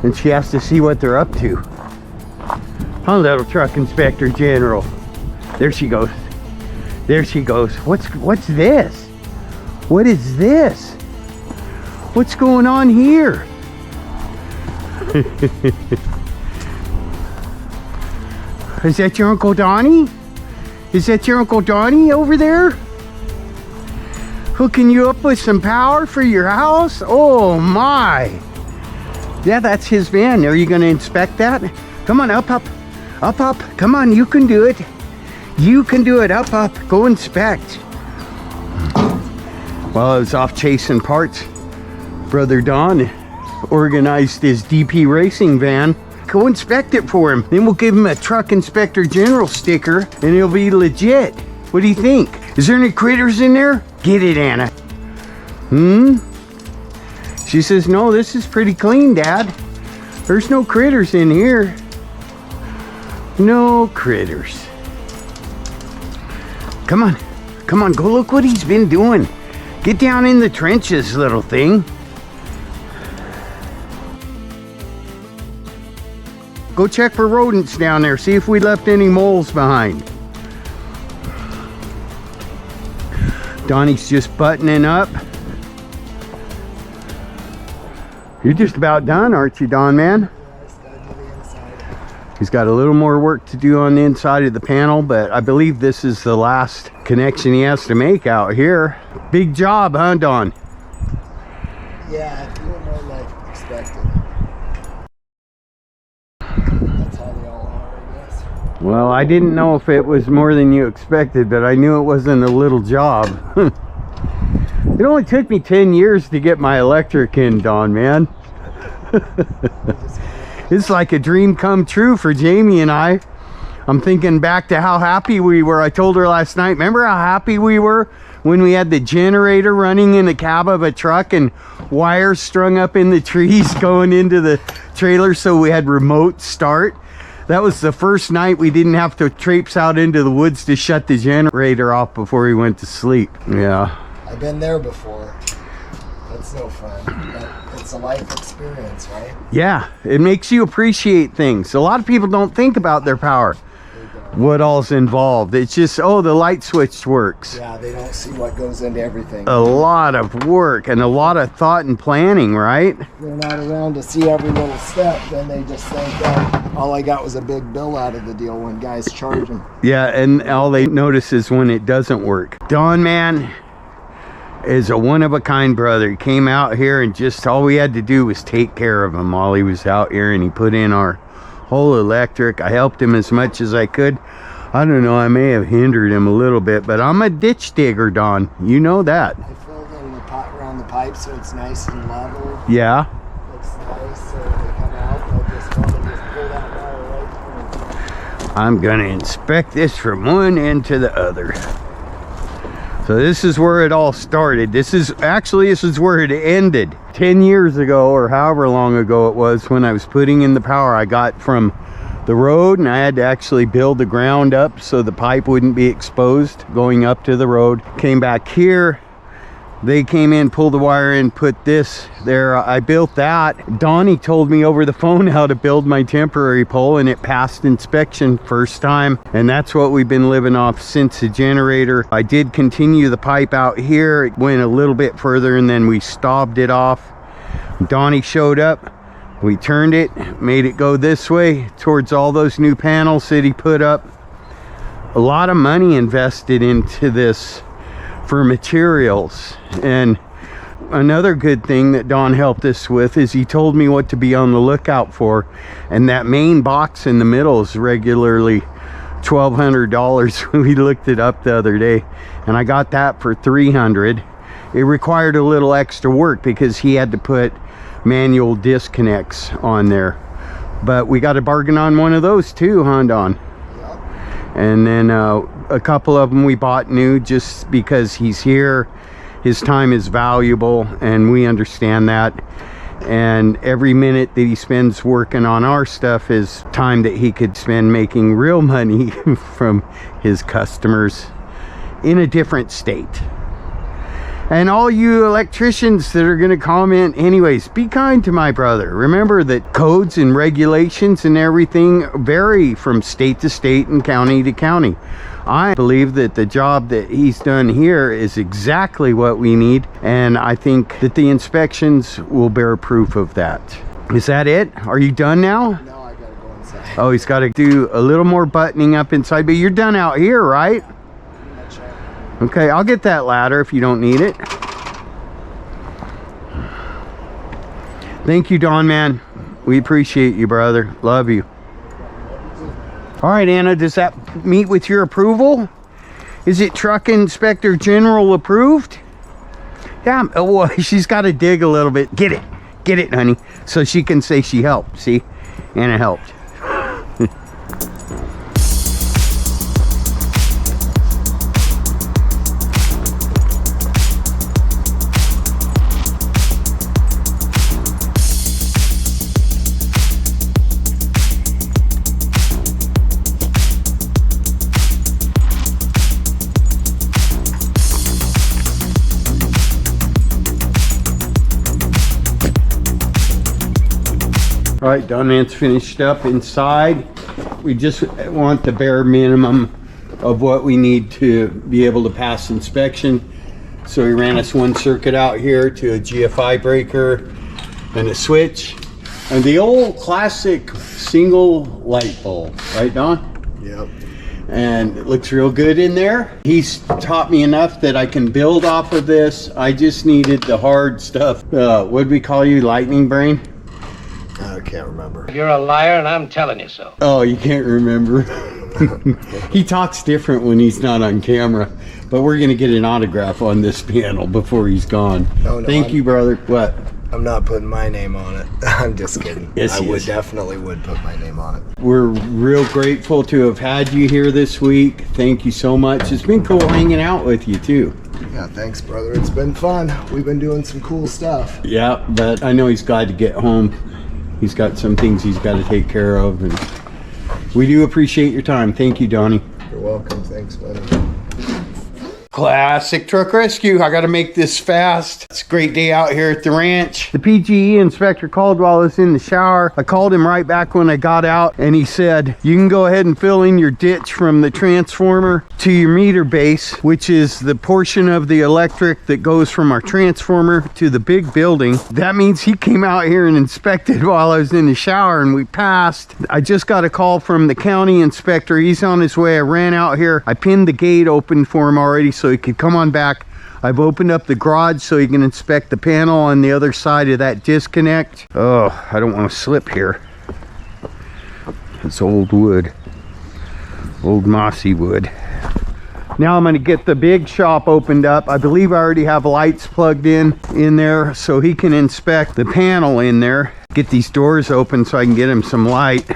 and she has to see what they're up to. Huh, little truck inspector general. There she goes. There she goes. What's this? What is this? What's going on here? Is that your Uncle Donnie? Is that your Uncle Donnie over there? Hooking you up with some power for your house? Oh my. Yeah, that's his van. Are you gonna inspect that? Come on, up, up, up, up. Come on, you can do it. You can do it, up, up. Go inspect. While I was off chasing parts, Brother Don organized his DP racing van. Go inspect it for him. Then we'll give him a truck inspector general sticker and it'll be legit. What do you think? Is there any critters in there? Get it, Anna. She says, no, this is pretty clean, Dad. There's no critters in here. No critters. Come on. Come on, go look what he's been doing. Get down in the trenches, little thing. Go check for rodents down there. See if we left any moles behind. Donnie's just buttoning up. You're just about done, aren't you, Don, man? He's got a little more work to do on the inside of the panel, but I believe this is the last connection he has to make out here. Big job, huh, Don? Yeah, a little more like expected. That's how they all are, I guess. Well, I didn't know if it was more than you expected, but I knew it wasn't a little job. It only took me 10 years to get my electric in, Don, man. It's like a dream come true for Jamie and I. I'm thinking back to how happy we were. I told her last night, remember how happy we were when we had the generator running in the cab of a truck and wires strung up in the trees going into the trailer so we had remote start? That was the first night we didn't have to traipse out into the woods to shut the generator off before we went to sleep. Yeah. I've been there before. That's no fun. But it's a life experience, right? Yeah, it makes you appreciate things. A lot of people don't think about their power. What all's involved. It's just, oh, the light switch works. Yeah, they don't see what goes into everything. A lot of work and a lot of thought and planning, right? They're not around to see every little step, then they just think, oh, all I got was a big bill out of the deal when guys charge them. Yeah, and all they notice is when it doesn't work. Don, man, is a one-of-a-kind brother. He came out here and just all we had to do was take care of him while he was out here, and he put in our whole electric. I helped him as much as I could. I don't know, I may have hindered him a little bit, but I'm a ditch digger, Don. You know that. I filled in the pot around the pipe so it's nice and level. Yeah. Looks nice, so when they come out, I just want to just pull that wire right through. I'm gonna inspect this from one end to the other. So this is where it all started. This is where it ended. 10 years ago, or however long ago it was, when I was putting in the power I got from the road, and I had to actually build the ground up so the pipe wouldn't be exposed going up to the road. Came back here. They came in, pulled the wire in, put this there. I built that. Donnie told me over the phone how to build my temporary pole, and it passed inspection first time. And that's what we've been living off since the generator. I did continue the pipe out here. It went a little bit further and then we stopped it off. Donnie showed up. We turned it, made it go this way towards all those new panels that he put up. A lot of money invested into this for materials. And another good thing that Don helped us with is he told me what to be on the lookout for, and that main box in the middle is regularly $1,200. We looked it up the other day and I got that for $300. It required a little extra work because he had to put manual disconnects on there, but we got a bargain on one of those too, huh, Don? And then a couple of them we bought new just because he's here. His time is valuable and we understand that. And every minute that he spends working on our stuff is time that he could spend making real money from his customers in a different state. And all you electricians that are going to comment, anyways, be kind to my brother. Remember that codes and regulations and everything vary from state to state and county to county. I believe that the job that he's done here is exactly what we need, and I think that the inspections will bear proof of that. Is that it? Are you done now? No, I gotta go inside. Oh, he's got to do a little more buttoning up inside, but you're done out here, right? Okay, I'll get that ladder if you don't need it. Thank you, Don, man. We appreciate you, brother. Love you. All right, Anna, does that meet with your approval? Is it Truck Inspector General approved? Yeah, well, she's got to dig a little bit. Get it, honey, so she can say she helped. See, Anna helped. All right, Don Man's finished up inside. We just want the bare minimum of what we need to be able to pass inspection. So he ran us one circuit out here to a GFI breaker and a switch. And the old classic single light bulb, right, Don? Yep. And it looks real good in there. He's taught me enough that I can build off of this. I just needed the hard stuff. What'd we call you, lightning brain? I can't remember. You're a liar, and I'm telling you so. Oh, you can't remember. He talks different when he's not on camera, but we're gonna get an autograph on this panel before he's gone. No, Thank you, brother. What? I'm not putting my name on it. I'm just kidding. Yes, I he would is. definitely would put my name on it. We're real grateful to have had you here this week. Thank you so much. It's been cool hanging out with you too. Yeah, thanks, brother. It's been fun. We've been doing some cool stuff. Yeah, but I know he's glad to get home. He's got some things he's got to take care of, and we do appreciate your time. Thank you, Donnie. You're welcome. Thanks, buddy. Classic truck rescue. I got to make this fast. It's a great day out here at the ranch. The PGE inspector called while I was in the shower. I called him right back when I got out, and he said, you can go ahead and fill in your ditch from the transformer to your meter base, which is the portion of the electric that goes from our transformer to the big building. That means he came out here and inspected while I was in the shower, and we passed. I just got a call from the county inspector. He's on his way. I ran out here. I pinned the gate open for him already so he could come on back. I've opened up the garage so he can inspect the panel on the other side of that disconnect. Oh, I don't want to slip here. It's old wood, old mossy wood. Now I'm going to get the big shop opened up. I believe I already have lights plugged in there so he can inspect the panel in there. Get these doors open so I can get him some light.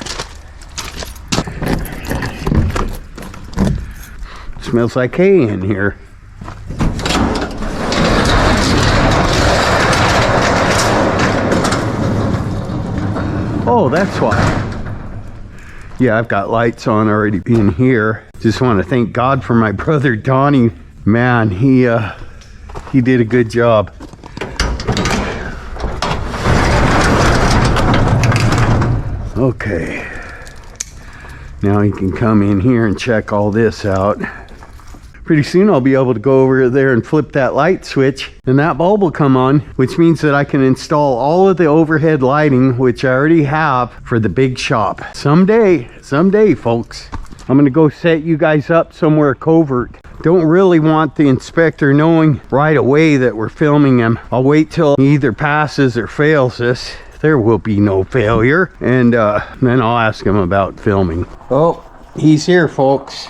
Smells like hay in here. Oh, that's why. Yeah, I've got lights on already in here. Just want to thank God for my brother Donnie. Man, he did a good job. Okay. Now he can come in here and check all this out. Pretty soon I'll be able to go over there and flip that light switch and that bulb will come on, which means that I can install all of the overhead lighting, which I already have for the big shop. Someday, folks. I'm gonna go set you guys up somewhere covert. Don't really want the inspector knowing right away that we're filming him. I'll wait till he either passes or fails us. There will be no failure. And then I'll ask him about filming. Oh, he's here, folks.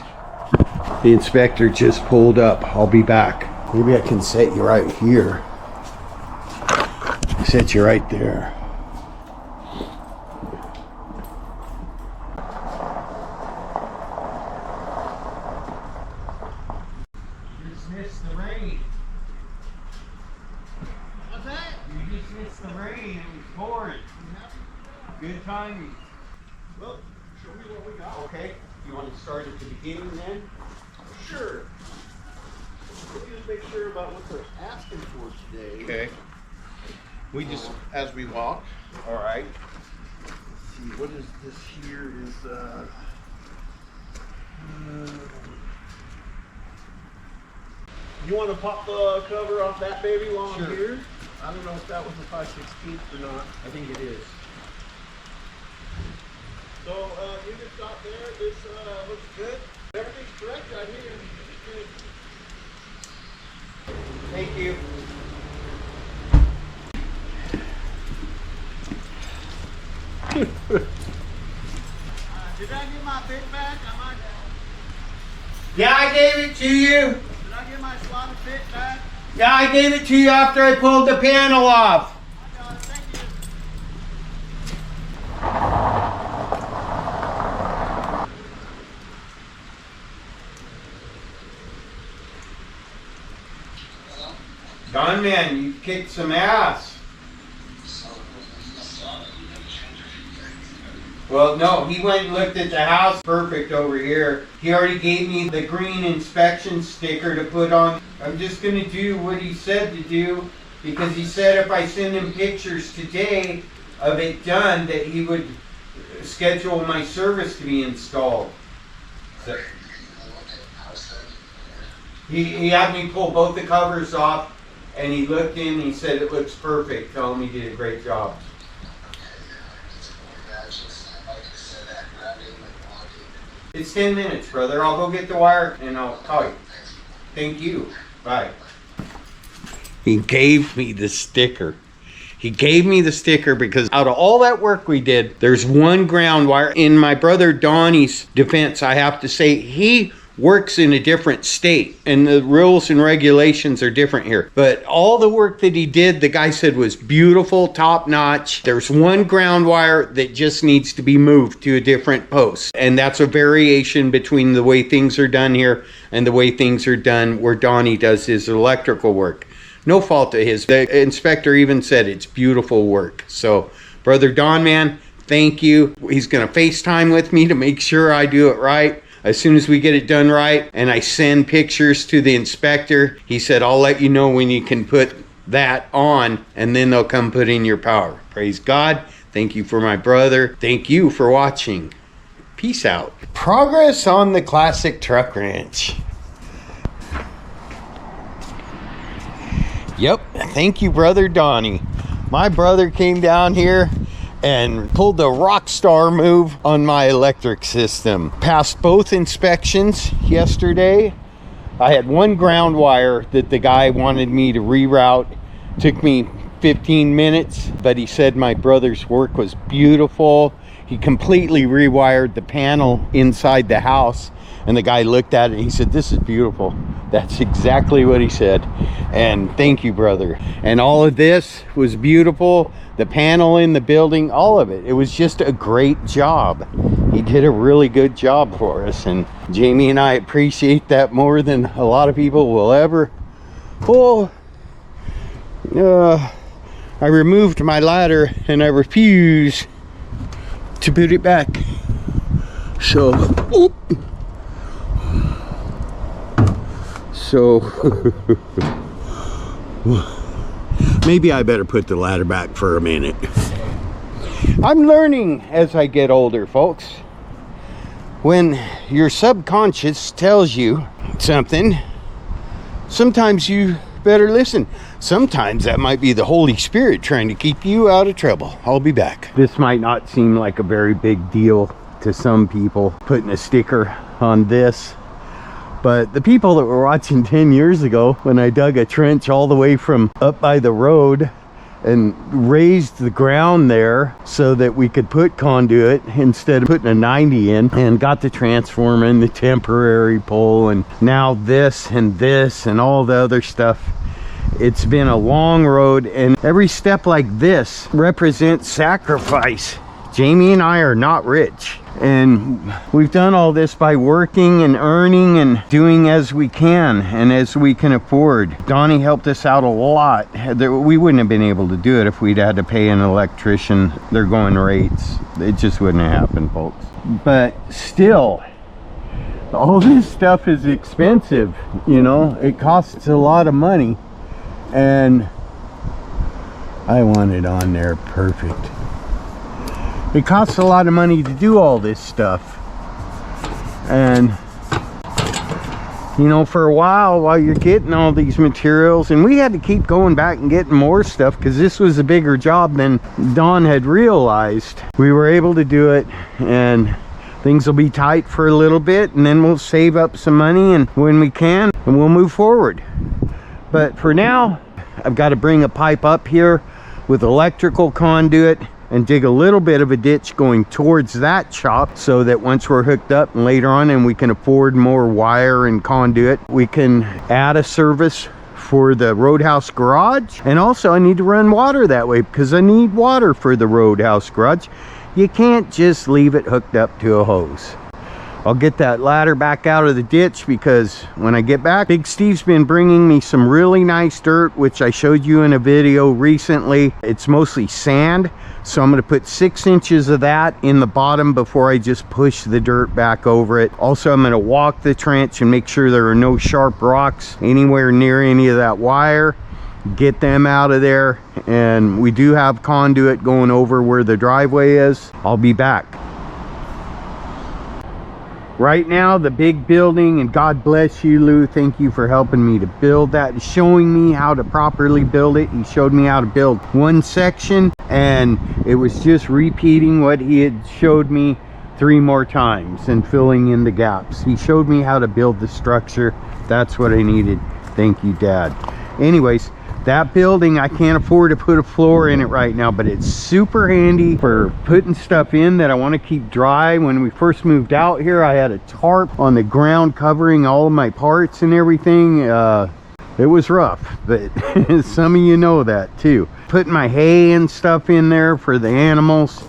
The inspector just pulled up. I'll be back. Maybe I can set you right here. Set you right there. You just missed the rain. What's that? You just missed the rain. It was pouring. Good timing. Well, show me what we got. Okay. You want to start at the beginning then? Sure. just make sure about what they're asking for today. Okay. We just, as we walk. All right. Let's see, what is this here is, you want to pop the cover off that baby while I'm here? I don't know if that was the 5/16 or not. I think it is. So you can stop there. This looks good. Everything's correct right here. Thank you. Did I get my fit back? Yeah, I gave it to you. Did I get my slotted fit back? Yeah, I gave it to you after I pulled the panel off. I got it. Thank you. Don man, you kicked some ass. Well, no, he went and looked at the house. Perfect over here. He already gave me the green inspection sticker to put on. I'm just going to do what he said to do, because he said if I send him pictures today of it done, that he would schedule my service to be installed. So, he had me pull both the covers off, and he looked in and he said it looks perfect. Tell him he did a great job. It's 10 minutes, brother. I'll go get the wire and I'll call you. Thank you. Bye. He gave me the sticker. He gave me the sticker because out of all that work we did, there's one ground wire. In my brother Donnie's defense, I have to say he works in a different state and the rules and regulations are different here. But all the work that he did, the guy said was beautiful, top notch. There's one ground wire that just needs to be moved to a different post. And that's a variation between the way things are done here and the way things are done where Donnie does his electrical work. No fault of his. The inspector even said it's beautiful work. So, Brother Don, man, thank you. He's going to FaceTime with me to make sure I do it right. As soon as we get it done right and I send pictures to the inspector, he said, I'll let you know when you can put that on and then they'll come put in your power. Praise God. Thank you for my brother. Thank you for watching. Peace out. Progress on the classic truck ranch. Yep. Thank you, Brother Donnie. My brother came down here and pulled the rock star move on my electric system. Passed both inspections yesterday. I had one ground wire that the guy wanted me to reroute. Took me 15 minutes, but he said my brother's work was beautiful. He completely rewired the panel inside the house, and the guy looked at it and he said, this is beautiful. That's exactly what he said. And thank you, brother. And all of this was beautiful. The panel in the building, all of it. It was just a great job. He did a really good job for us. And Jamie and I appreciate that more than a lot of people will ever. Oh, I removed my ladder and I refuse to put it back. So, maybe I better put the ladder back for a minute. I'm learning as I get older, folks. When your subconscious tells you something, sometimes you better listen. Sometimes that might be the Holy Spirit trying to keep you out of trouble. I'll be back. This might not seem like a very big deal to some people, putting a sticker on this. But the people that were watching 10 years ago when I dug a trench all the way from up by the road and raised the ground there so that we could put conduit instead of putting a 90 in, and got the transformer and the temporary pole and now this and all the other stuff. It's been a long road, and every step like this represents sacrifice. Jamie and I are not rich, and we've done all this by working and earning and doing as we can and as we can afford. Donnie helped us out a lot. We wouldn't have been able to do it if we'd had to pay an electrician their going rates. It just wouldn't have happened, folks. But still, all this stuff is expensive, you know, it costs a lot of money, and I want it on there perfect. It costs a lot of money to do all this stuff, and you know, for a while you're getting all these materials, and we had to keep going back and getting more stuff because this was a bigger job than Don had realized. We were able to do it, and things will be tight for a little bit, and then we'll save up some money, and when we can, and we'll move forward. But for now, I've got to bring a pipe up here with electrical conduit and dig a little bit of a ditch going towards that shop, so that once we're hooked up and later on and we can afford more wire and conduit, we can add a service for the RoadHouse garage. And also I need to run water that way because I need water for the RoadHouse garage. You can't just leave it hooked up to a hose. I'll get that ladder back out of the ditch, because when I get back, Big Steve's been bringing me some really nice dirt, which I showed you in a video recently. It's mostly sand, so I'm going to put 6 inches of that in the bottom before I just push the dirt back over it. Also, I'm going to walk the trench and make sure there are no sharp rocks anywhere near any of that wire. Get them out of there, and we do have conduit going over where the driveway is. I'll be back. Right now, the big building, and God bless you, Lou, thank you for helping me to build that, showing me how to properly build it. He showed me how to build one section, and it was just repeating what he had showed me 3 more times and filling in the gaps. He showed me how to build the structure. That's what I needed. Thank you, Dad. Anyways, that building, I can't afford to put a floor in it right now, but it's super handy for putting stuff in that I want to keep dry. When we first moved out here, I had a tarp on the ground covering all of my parts and everything. It was rough, but some of you know that too. Putting my hay and stuff in there for the animals,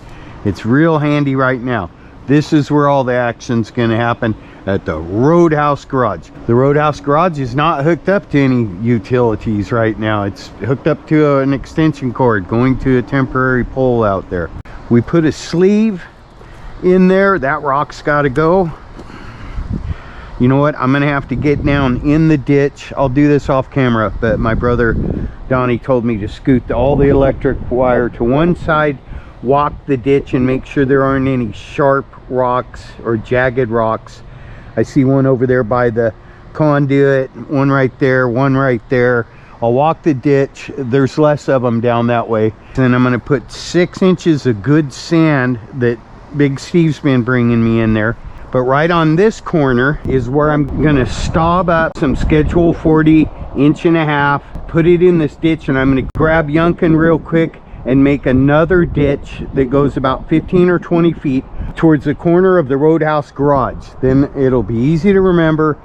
it's real handy right now. This is where all the action's gonna happen, at the RoadHouse garage. The RoadHouse garage is not hooked up to any utilities right now. It's hooked up to an extension cord going to a temporary pole out there. We put a sleeve in there. That rock's got to go. You know what? I'm gonna have to get down in the ditch. I'll do this off camera, but my brother Donnie told me to scoot all the electric wire to one side, walk the ditch, and make sure there aren't any sharp rocks or jagged rocks. I see one over there by the conduit, one right there, one right there. I'll walk the ditch. There's less of them down that way. Then I'm going to put 6 inches of good sand that Big Steve's been bringing me in there. But right on this corner is where I'm going to staub up some Schedule 40 1.5 inch, put it in this ditch, and I'm going to grab Yunkin real quick and make another ditch that goes about 15 or 20 feet towards the corner of the RoadHouse garage. Then it'll be easy to remember.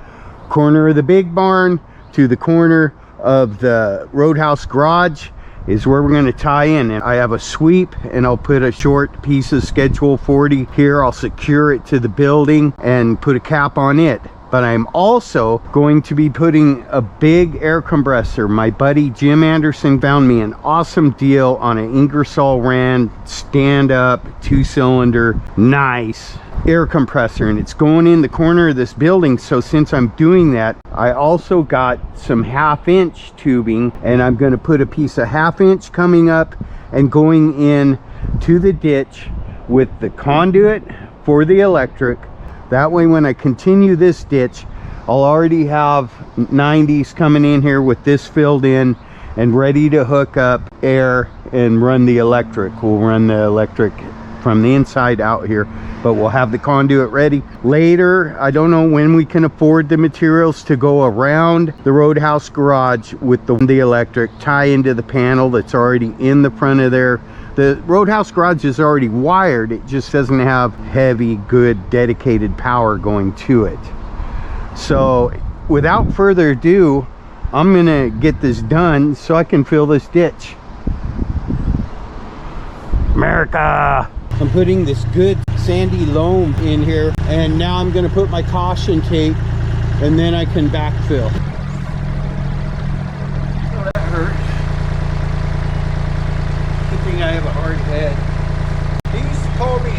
Corner of the big barn to the corner of the RoadHouse garage is where we're going to tie in. And I have a sweep, and I'll put a short piece of Schedule 40 here. I'll secure it to the building and put a cap on it. But I'm also going to be putting a big air compressor. My buddy Jim Anderson found me an awesome deal on an Ingersoll Rand stand-up 2-cylinder nice air compressor, and it's going in the corner of this building. So since I'm doing that, I also got some 1/2 inch tubing, and I'm going to put a piece of 1/2 inch coming up and going in to the ditch with the conduit for the electric. That way, when I continue this ditch, I'll already have 90s coming in here with this filled in and ready to hook up air and run the electric. We'll run the electric from the inside out here, but we'll have the conduit ready. Later, I don't know when we can afford the materials to go around the RoadHouse garage with the electric, tie into the panel that's already in the front of there. The RoadHouse garage is already wired, it just doesn't have heavy, good, dedicated power going to it. So, without further ado, I'm gonna get this done so I can fill this ditch. America! I'm putting this good sandy loam in here, and now I'm gonna put my caution tape, and then I can backfill. Oh, that hurts. I have a hard head. He used to call me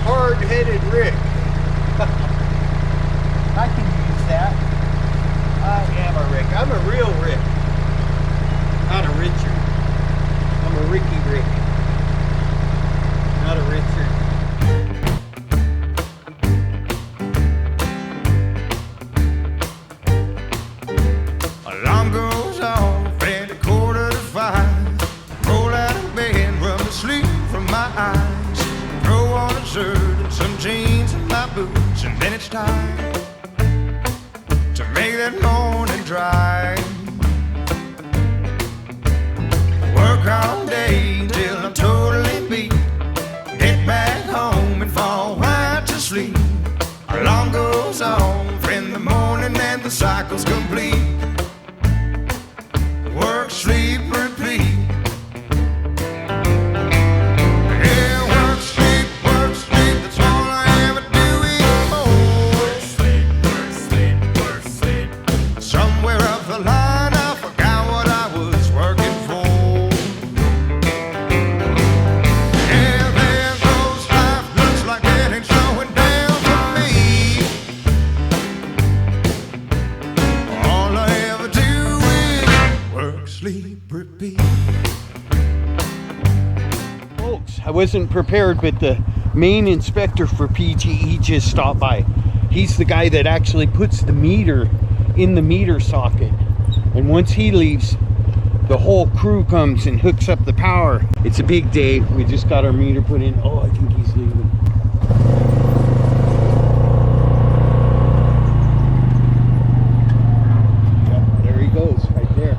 hard-headed Rick. I can use that. I am a Rick. I'm a real Rick. Not a Richard. I'm a Ricky Rick. Not a Richard. Alarm goes off at 4:45. Roll out of bed, rub the sleep from my eyes. Throw on a shirt and some jeans and my boots, and then it's time to make that morning drive. Work all day till I'm totally beat. Get back home and fall right to sleep. Alarm goes off in the morning and the cycle's complete. Work, sleep, repeat. Yeah, work, sleep, that's all I ever do anymore. Work, sleep, work, sleep. Somewhere up the line I forgot what I was working for. Yeah, there goes life, looks like it ain't slowing down for me. All I ever do is work, sleep, repeat. Folks, I wasn't prepared, but the main inspector for PGE just stopped by. He's the guy that actually puts the meter in the meter socket. And once he leaves, the whole crew comes and hooks up the power. It's a big day. We just got our meter put in. Oh, I think he's leaving. Yep, there he goes, right there.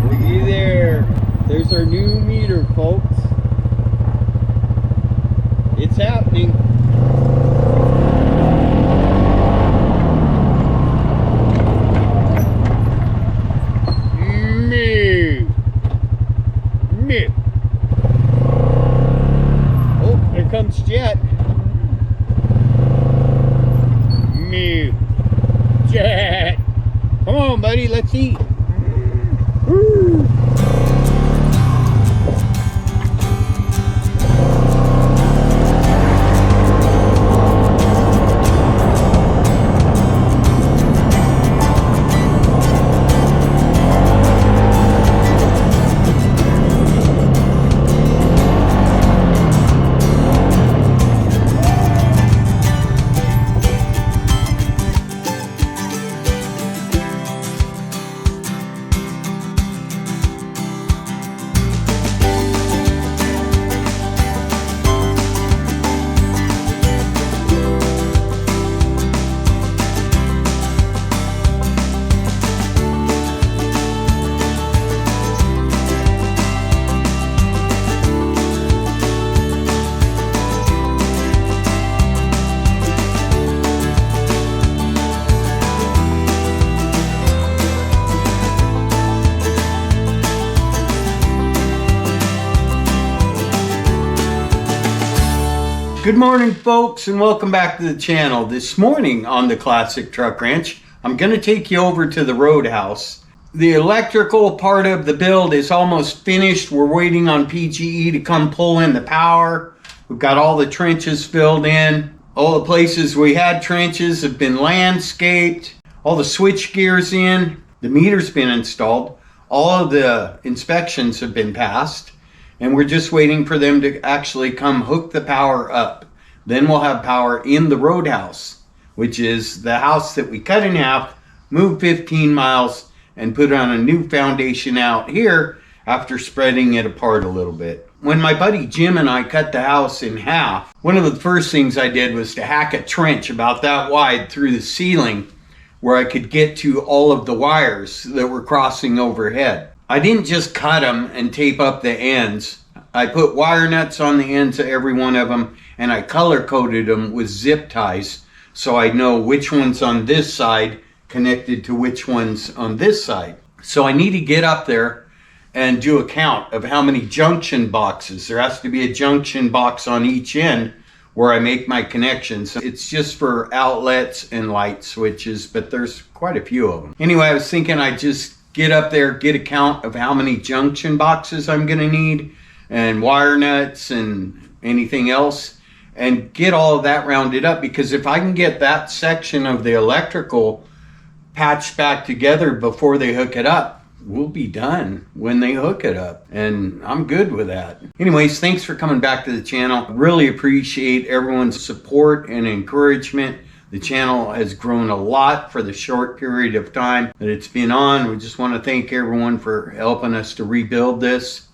Looky there. There's our new meter, folks. It's happening. Moo. Moo. Oh, there comes Jet. Moo. Jet. Come on, buddy, let's eat. Woo. Good morning, folks, and welcome back to the channel. This morning on the Classic Truck Ranch, I'm going to take you over to the RoadHouse. The electrical part of the build is almost finished. We're waiting on PGE to come pull in the power. We've got all the trenches filled in. All the places we had trenches have been landscaped. All the switch gears in. The meter's been installed. All of the inspections have been passed. And we're just waiting for them to actually come hook the power up. Then we'll have power in the RoadHouse, which is the house that we cut in half, moved 15 miles, and put on a new foundation out here after spreading it apart a little bit. When my buddy Jim and I cut the house in half, one of the first things I did was to hack a trench about that wide through the ceiling where I could get to all of the wires that were crossing overhead. I didn't just cut them and tape up the ends. I put wire nuts on the ends of every one of them, and I color coded them with zip ties so I know which one's on this side connected to which one's on this side. So I need to get up there and do a count of how many junction boxes. There has to be a junction box on each end where I make my connections. It's just for outlets and light switches, but there's quite a few of them. Anyway, I was thinking I'd just get up there, get a count of how many junction boxes I'm gonna need and wire nuts and anything else, and get all of that rounded up, because if I can get that section of the electrical patched back together before they hook it up, we'll be done when they hook it up, and I'm good with that. Anyways, thanks for coming back to the channel. Really appreciate everyone's support and encouragement. The channel has grown a lot for the short period of time that it's been on. We just want to thank everyone for helping us to rebuild this.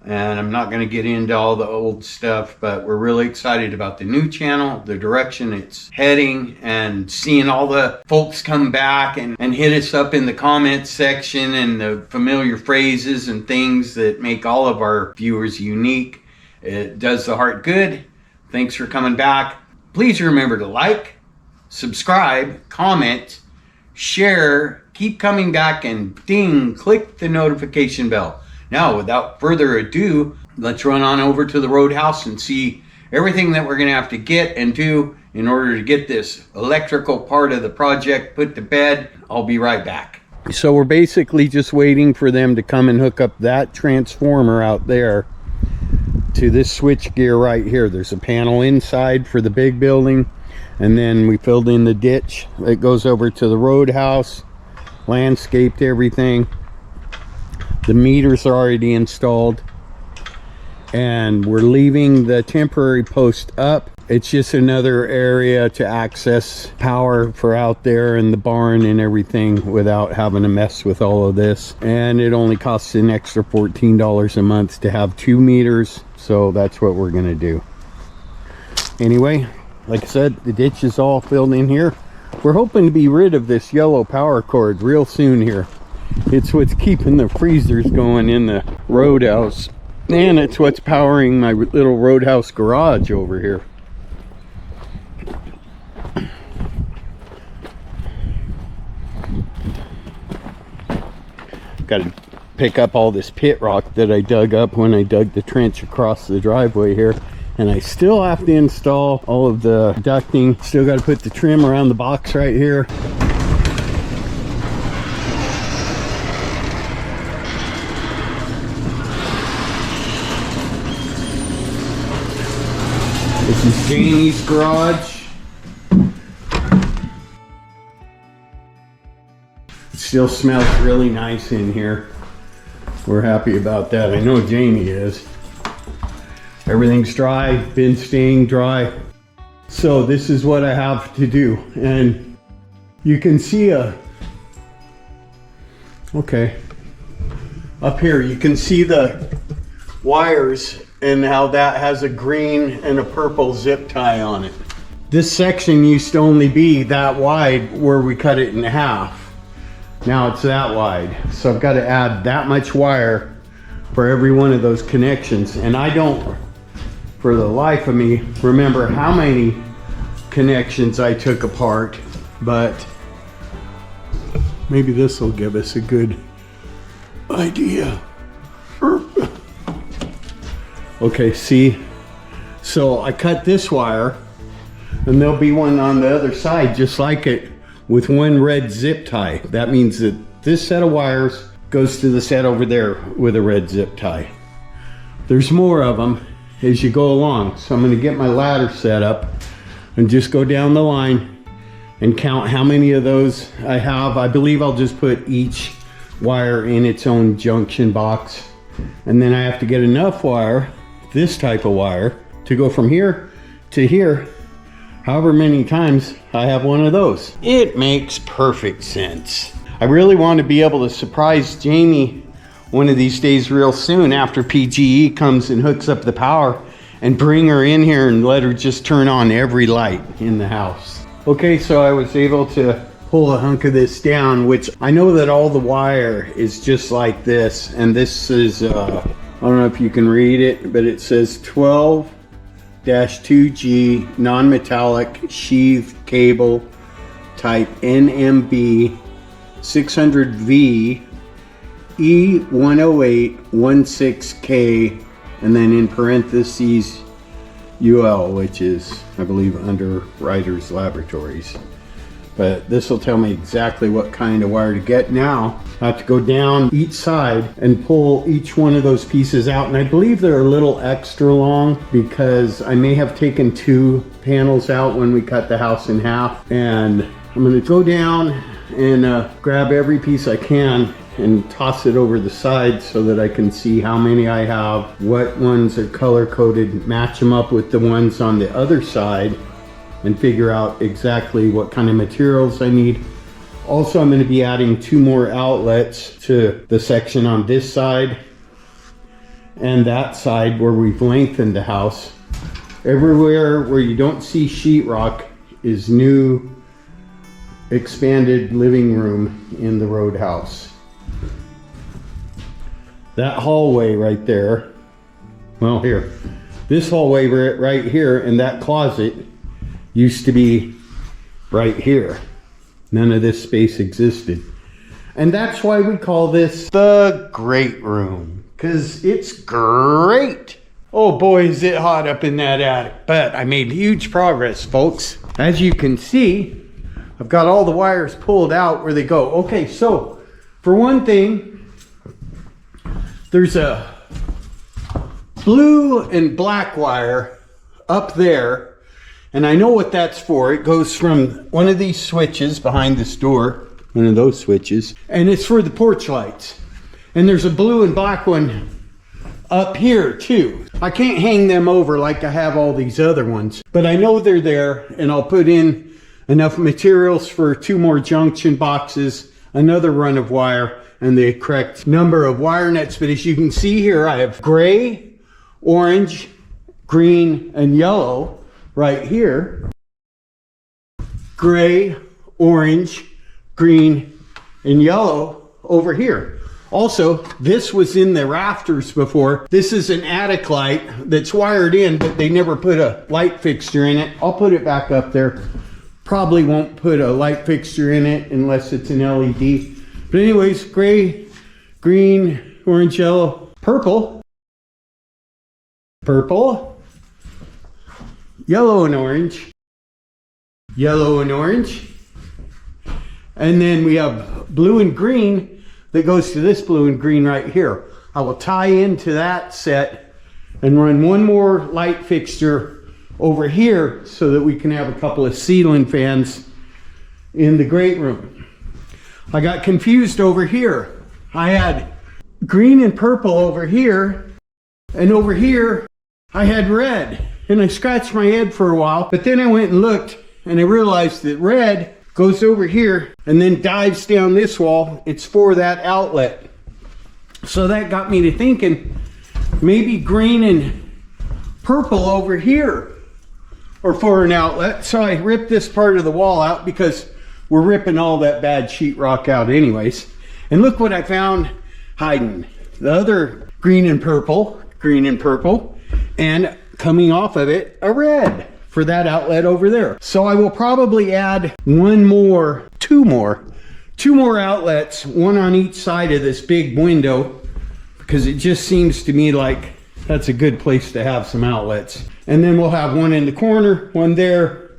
And I'm not going to get into all the old stuff, but we're really excited about the new channel, the direction it's heading, and seeing all the folks come back and hit us up in the comments section, and the familiar phrases and things that make all of our viewers unique. It does the heart good. Thanks for coming back. Please remember to like, subscribe, comment, share, keep coming back, and ding, click the notification bell. Now, without further ado, let's run on over to the RoadHouse and see everything that we're going to have to get and do in order to get this electrical part of the project put to bed. I'll be right back. So we're basically just waiting for them to come and hook up that transformer out there to this switch gear right here. There's a panel inside for the big building, and then we filled in the ditch that goes over to the RoadHouse, landscaped everything. The meters are already installed, and we're leaving the temporary post up. It's just another area to access power for out there in the barn and everything without having to mess with all of this. And it only costs an extra $14 a month to have 2 meters, so that's what we're gonna do. Anyway, like I said, the ditch is all filled in here. We're hoping to be rid of this yellow power cord real soon here. It's what's keeping the freezers going in the RoadHouse, and it's what's powering my little RoadHouse garage over here. Got to pick up all this pit rock that I dug up when I dug the trench across the driveway here, and I still have to install all of the ducting. Still got to put the trim around the box right here. This is Jamie's garage. It still smells really nice in here. We're happy about that. I know Jamie is. Everything's dry, been staying dry. So this is what I have to do. And you can see okay, up here you can see the wires and how that has a green and a purple zip tie on it. This section used to only be that wide where we cut it in half. Now it's that wide. So I've got to add that much wire for every one of those connections. And I don't, for the life of me, remember how many connections I took apart, but maybe this will give us a good idea. Okay, see, so I cut this wire, and there'll be one on the other side just like it with one red zip tie. That means that this set of wires goes to the set over there with a red zip tie. There's more of them as you go along, so I'm going to get my ladder set up and just go down the line and count how many of those I have. I believe I'll just put each wire in its own junction box, and then I have to get enough wire, this type of wire, to go from here to here, however many times I have one of those. It makes perfect sense. I really want to be able to surprise Jamie one of these days real soon after PGE comes and hooks up the power, and bring her in here and let her just turn on every light in the house. Okay, so I was able to pull a hunk of this down, which I know that all the wire is just like this, and this is I don't know if you can read it, but it says 12-2G non-metallic sheath cable type NMB 600V E10816K, and then in parentheses UL, which is, I believe, under Ryder's Laboratories. But this will tell me exactly what kind of wire to get. Now I have to go down each side and pull each one of those pieces out, and I believe they're a little extra long because I may have taken 2 panels out when we cut the house in half. And I'm going to go down and grab every piece I can and toss it over the side so that I can see how many I have, what ones are color coded, match them up with the ones on the other side, and figure out exactly what kind of materials I need. Also, I'm going to be adding 2 more outlets to the section on this side and that side where we've lengthened the house. Everywhere where you don't see sheetrock is new expanded living room in the RoadHouse. That hallway right there, well, here, this hallway right here, and that closet used to be right here. None of this space existed. And that's why we call this the great room, because it's great. Oh boy, is it hot up in that attic. But I made huge progress, folks. As you can see, I've got all the wires pulled out where they go. Okay, so for one thing, there's a blue and black wire up there, and I know what that's for. It goes from one of these switches behind this door, one of those switches, and it's for the porch lights. And there's a blue and black one up here too. I can't hang them over like I have all these other ones, but I know they're there, and I'll put in enough materials for 2 more junction boxes, another run of wire, and the correct number of wire nets. But as you can see here, I have gray, orange, green, and yellow right here. Gray, orange, green, and yellow over here. Also, this was in the rafters before. This is an attic light that's wired in, but they never put a light fixture in it. I'll put it back up there. Probably won't put a light fixture in it unless it's an LED. But anyways, gray, green, orange, yellow, purple, purple, yellow and orange, yellow and orange. And then we have blue and green that goes to this blue and green right here. I will tie into that set and run 1 more light fixture over here so that we can have a couple of ceiling fans in the great room. I got confused over here. I had green and purple over here, and over here I had red. And I scratched my head for a while, but then I went and looked, and I realized that red goes over here and then dives down this wall. It's for that outlet. So that got me to thinking maybe green and purple over here or for an outlet. So I ripped this part of the wall out because we're ripping all that bad sheetrock out anyways. And look what I found hiding. The other green and purple, and coming off of it, a red for that outlet over there. So I will probably add two more outlets, 1 on each side of this big window, because it just seems to me like that's a good place to have some outlets. And then we'll have 1 in the corner, 1 there,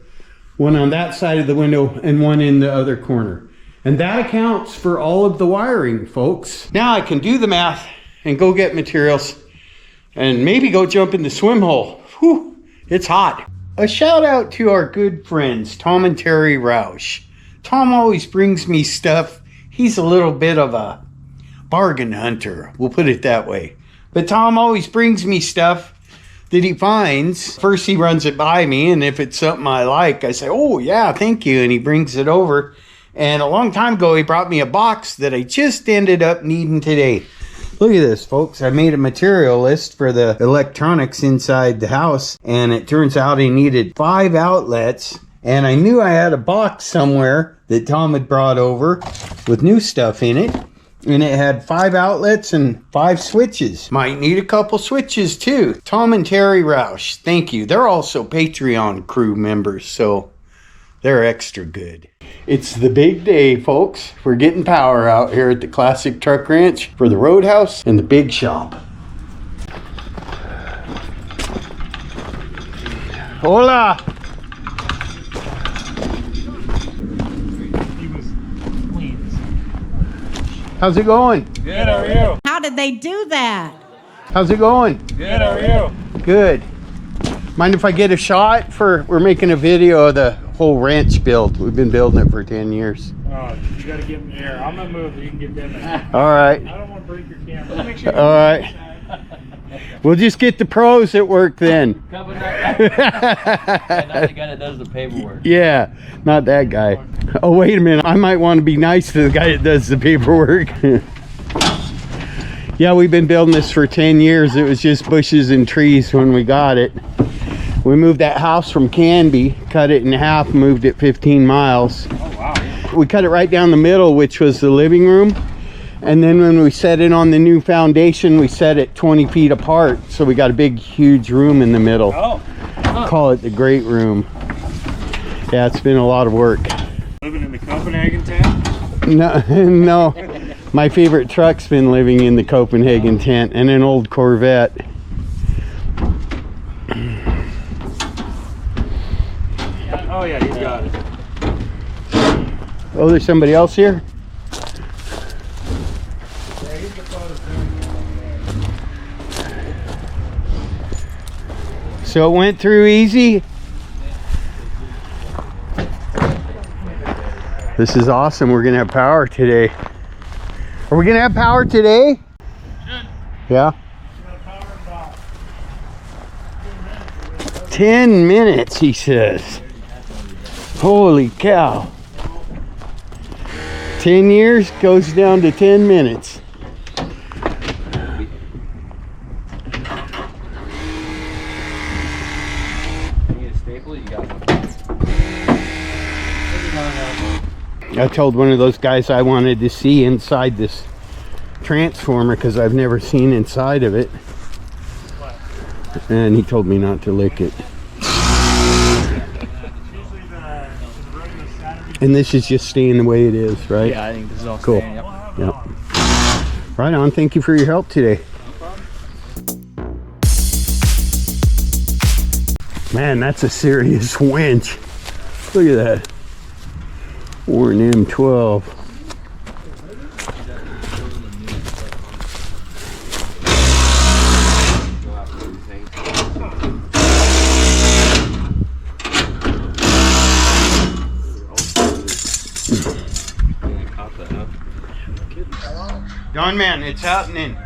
1 on that side of the window, and 1 in the other corner. And that accounts for all of the wiring, folks. Now I can do the math and go get materials and maybe go jump in the swim hole. Whew, it's hot. A shout out to our good friends, Tom and Terry Roush. Tom always brings me stuff. He's a little bit of a bargain hunter, we'll put it that way. But Tom always brings me stuff that he finds. First he runs it by me, and if it's something I like, I say, oh yeah, thank you, and he brings it over. And a long time ago he brought me a box that I just ended up needing today. Look at this, folks. I made a material list for the electronics inside the house, and it turns out he needed 5 outlets, and I knew I had a box somewhere that Tom had brought over with new stuff in it. And it had 5 outlets and 5 switches. Might need a couple switches too. Tom and Terry Roush, thank you. They're also Patreon crew members, so they're extra good. It's the big day, folks. We're getting power out here at the Classic Truck Ranch for the RoadHouse and the big shop. Hola. How's it going? Good, how are you? How did they do that? How's it going? Good, how are you? Good. Mind if I get a shot for, we're making a video of the whole ranch build. We've been building it for 10 years. Oh, you gotta get in there. I'm gonna move so you can get them in. All right. I don't want to break your camera. Make sure All right. We'll just get the pros at work then. Not the guy that does the paperwork. Yeah, not that guy. Oh, wait a minute. I might want to be nice to the guy that does the paperwork. Yeah, we've been building this for 10 years. It was just bushes and trees when we got it. We moved that house from Canby, cut it in half, moved it 15 miles. Oh, wow. We cut it right down the middle, which was the living room. And then when we set it on the new foundation, we set it 20 feet apart. So we got a big, huge room in the middle. Oh. Call it the great room. Yeah, it's been a lot of work. Living in the Copenhagen tent? No, no. My favorite truck's been living in the Copenhagen tent and an old Corvette. Oh yeah, you got it. Oh, there's somebody else here? So it went through easy? This is awesome. We're gonna have power today. Are we gonna have power today? Yeah. 10 minutes, he says. Holy cow. 10 years goes down to 10 minutes. I told one of those guys I wanted to see inside this transformer because I've never seen inside of it. And he told me not to lick it. And this is just staying the way it is, right? Yeah, I think this is all cool. staying, yep. Yep. Right on. Thank you for your help today. Man, that's a serious winch. Look at that. Or an M12. Don man, it's happening. No,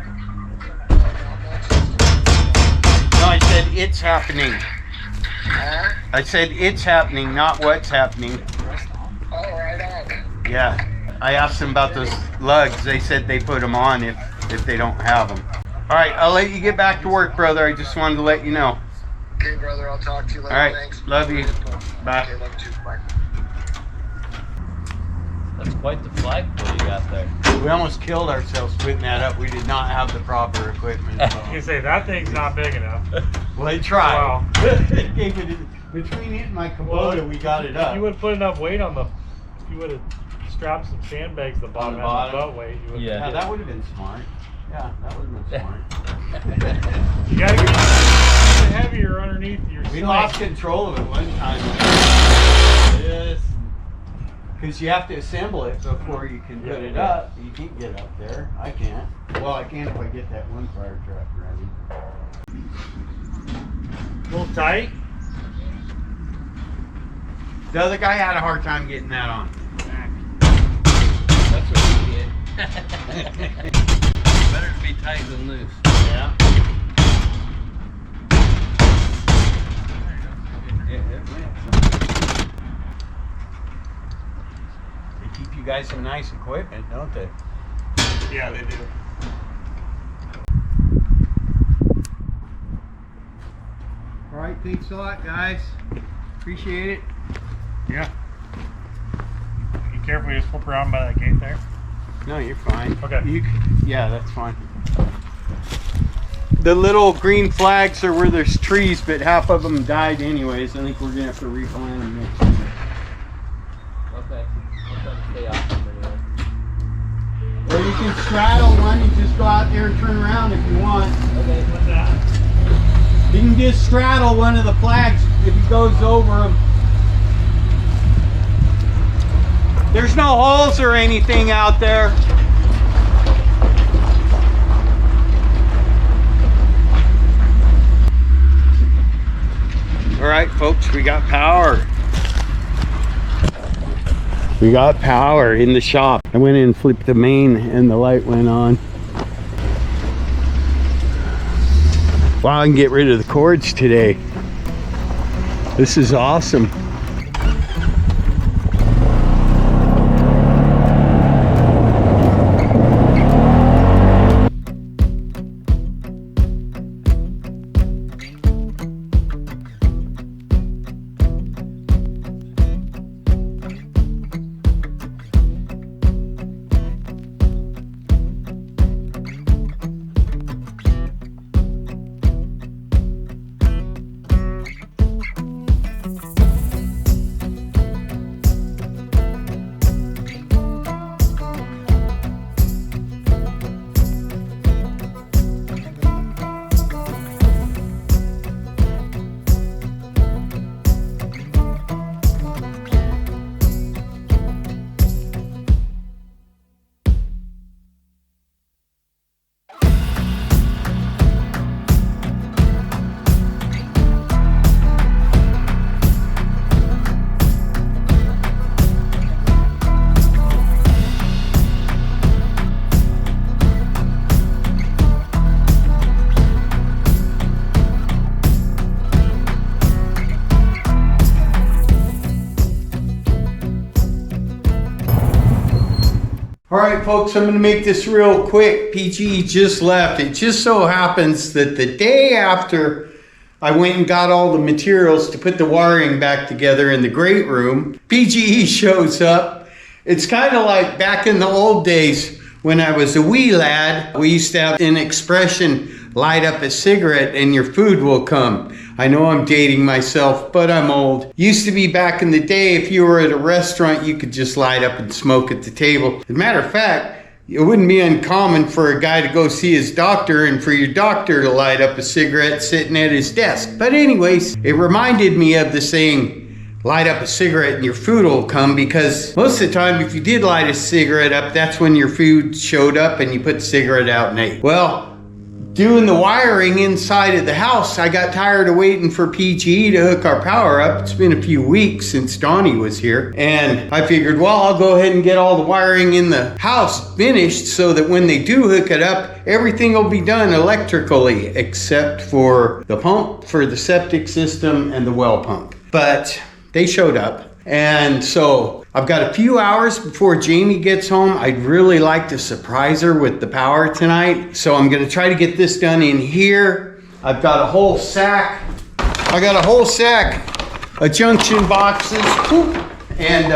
I said it's happening. I said it's happening, not what's happening. Oh, right on. Yeah, I asked them about those lugs. They said they put them on if they don't have them. All right, I'll let you get back to work, brother. I just wanted to let you know. Okay, brother, I'll talk to you later. All right, Thanks. love you. Bye. Okay, love you too. Bye. That's quite the flagpole you got there. We almost killed ourselves putting that up. We did not have the proper equipment. You say that thing's not big enough. Well, they tried. Wow. Between it and my Kubota, we got it If up. you would have put enough weight on the, if you would have strapped some sandbags to the bottom the of bottom? the butt weight, you would Yeah. Yeah, that would have been smart. Yeah, that would have been smart. You gotta get it heavier underneath your We sling. lost control of it one time. Yes. Because you have to assemble it before you can put it up. You can't get up there. I can't. Well, I can if I get that one fire truck ready. A little tight. The other guy had a hard time getting that on. That's what we did. Better to be tight than loose. Yeah. They keep you guys some nice equipment, don't they? Yeah, they do. All right, thanks a lot, guys. Appreciate it. Yeah. You careful, you just flip around by that gate there. No, you're fine. Okay. Yeah, that's fine. The little green flags are where there's trees, but half of them died anyways. I think we're gonna have to replant them next year. Okay. I'll try to stay off them anyway. Or you can straddle one and just go out there and turn around if you want. Okay. What's that? He can just straddle one of the flags if he goes over them. There's no holes or anything out there. All right, folks, we got power. We got power in the shop. I went in and flipped the main and the light went on. Wow, I can get rid of the cords today. This is awesome. All right, folks, I'm gonna make this real quick. PG just left. It just so happens that the day after I went and got all the materials to put the wiring back together in the great room, PGE shows up. It's kind of like back in the old days when I was a wee lad. We used to have an expression, light up a cigarette and your food will come. I know I'm dating myself, but I'm old. Used to be back in the day, if you were at a restaurant, you could just light up and smoke at the table. As a matter of fact, it wouldn't be uncommon for a guy to go see his doctor and for your doctor to light up a cigarette sitting at his desk. But anyways, it reminded me of the saying, light up a cigarette and your food will come, because most of the time if you did light a cigarette up, that's when your food showed up and you put the cigarette out and ate. Well, doing the wiring inside of the house, I got tired of waiting for PGE to hook our power up. It's been a few weeks since Donnie was here, and I figured, well, I'll go ahead and get all the wiring in the house finished so that when they do hook it up, everything will be done electrically except for the pump for the septic system and the well pump. But they showed up, and so I've got a few hours before Jamie gets home. I'd really like to surprise her with the power tonight. So I'm gonna try to get this done in here. I've got a whole sack. I got a whole sack of junction boxes. And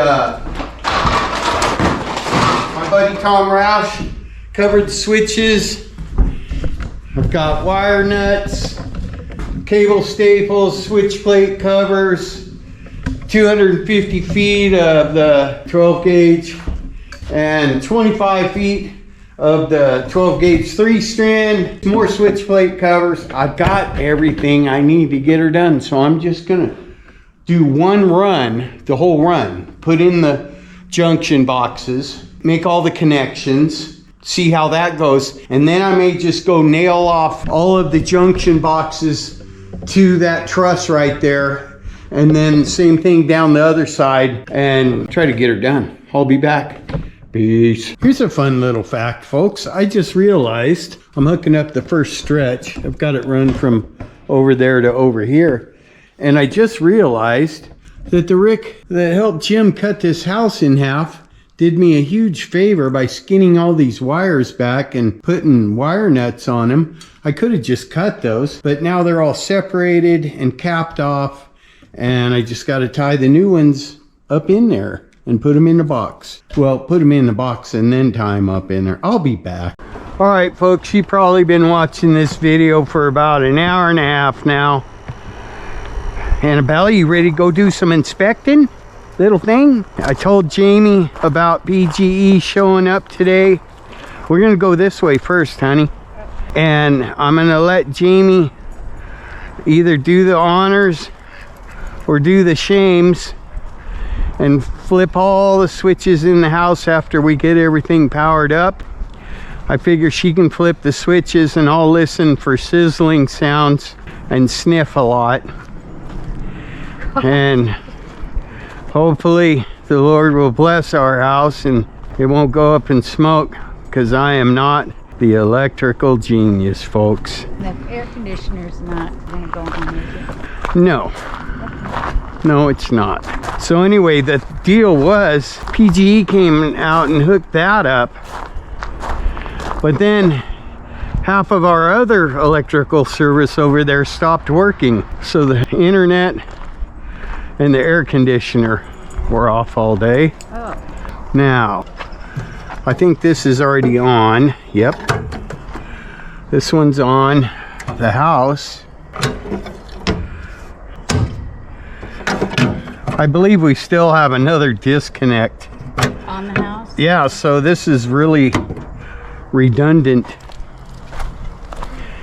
my buddy Tom Roush covered the switches. I've got wire nuts, cable staples, switch plate covers, 250 feet of the 12 gauge and 25 feet of the 12 gauge 3-strand, more switch plate covers. I've got everything I need to get her done. So I'm just gonna do one run, the whole run, put in the junction boxes, make all the connections, see how that goes. And then I may just go nail off all of the junction boxes to that truss right there. And then same thing down the other side and try to get her done. I'll be back. Peace. Here's a fun little fact, folks. I just realized I'm hooking up the first stretch. I've got it run from over there to over here. And I just realized that the Rick that helped Jim cut this house in half did me a huge favor by skinning all these wires back and putting wire nuts on them. I could have just cut those, but now they're all separated and capped off. And I just got to tie the new ones up in there and put them in the box. Well, put them in the box and then tie them up in there. I'll be back. All right, folks, you've probably been watching this video for about an hour and a half now. Annabelle, you ready to go do some inspecting? Little thing? I told Jamie about PGE showing up today. We're going to go this way first, honey. And I'm going to let Jamie either do the honors or do the shames and flip all the switches in the house after we get everything powered up. I figure she can flip the switches and I'll listen for sizzling sounds and sniff a lot. And hopefully the Lord will bless our house and it won't go up in smoke, because I am not the electrical genius, folks. The air conditioner's not going to go on, is it? No. No, it's not. So anyway, the deal was PG&E came out and hooked that up. But then half of our other electrical service over there stopped working. So the internet and the air conditioner were off all day. Oh. Now, I think this is already on. Yep. This one's on the house. I believe we still have another disconnect. On the house? Yeah, so this is really redundant.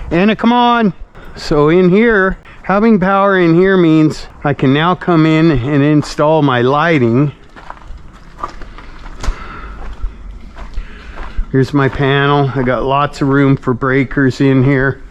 Anna, come on. So in here, having power in here means I can now come in and install my lighting. Here's my panel. I got lots of room for breakers in here.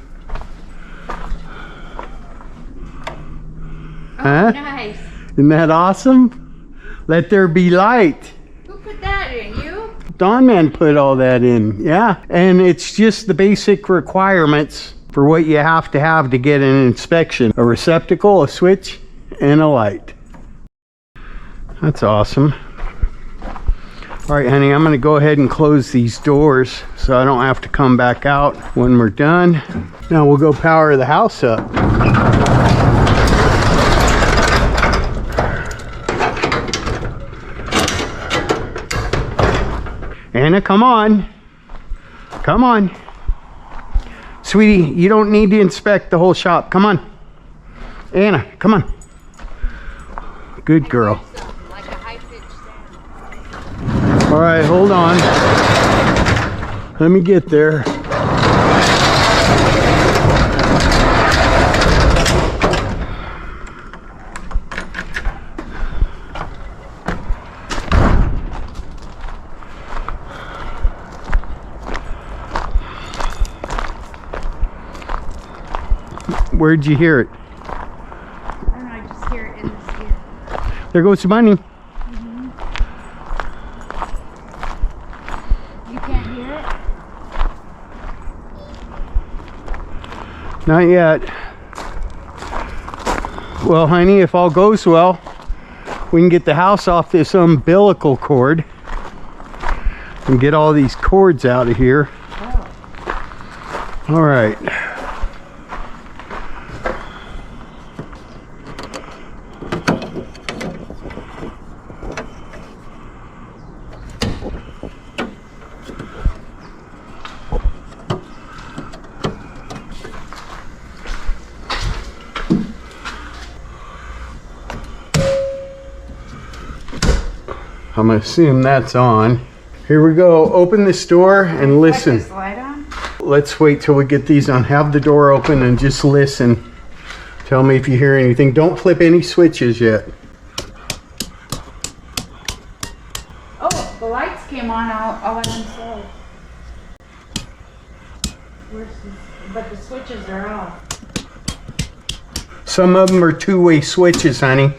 Oh, nice. Isn't that awesome? Let there be light. Who put that in? You? Don Man put all that in, yeah. And it's just the basic requirements for what you have to get an inspection. A receptacle, a switch, and a light. That's awesome. All right, honey, I'm gonna go ahead and close these doors so I don't have to come back out when we're done. Now we'll go power the house up. Anna, come on. Come on. Sweetie, you don't need to inspect the whole shop. Come on. Anna, come on. Good girl. Like a high-pitched sound. All right, hold on. Let me get there. Where'd you hear it? I don't know, I just hear it in this ear. There goes the bunny. You can't hear it? Not yet. Well, honey, if all goes well, we can get the house off this umbilical cord and get all these cords out of here. Oh. All right. I'm gonna assume that's on. Here we go. Open this door and listen. This light on? Let's wait till we get these on. Have the door open and just listen. Tell me if you hear anything. Don't flip any switches yet. Oh, the lights came on all by themselves. But the switches are off. Some of them are two-way switches, honey.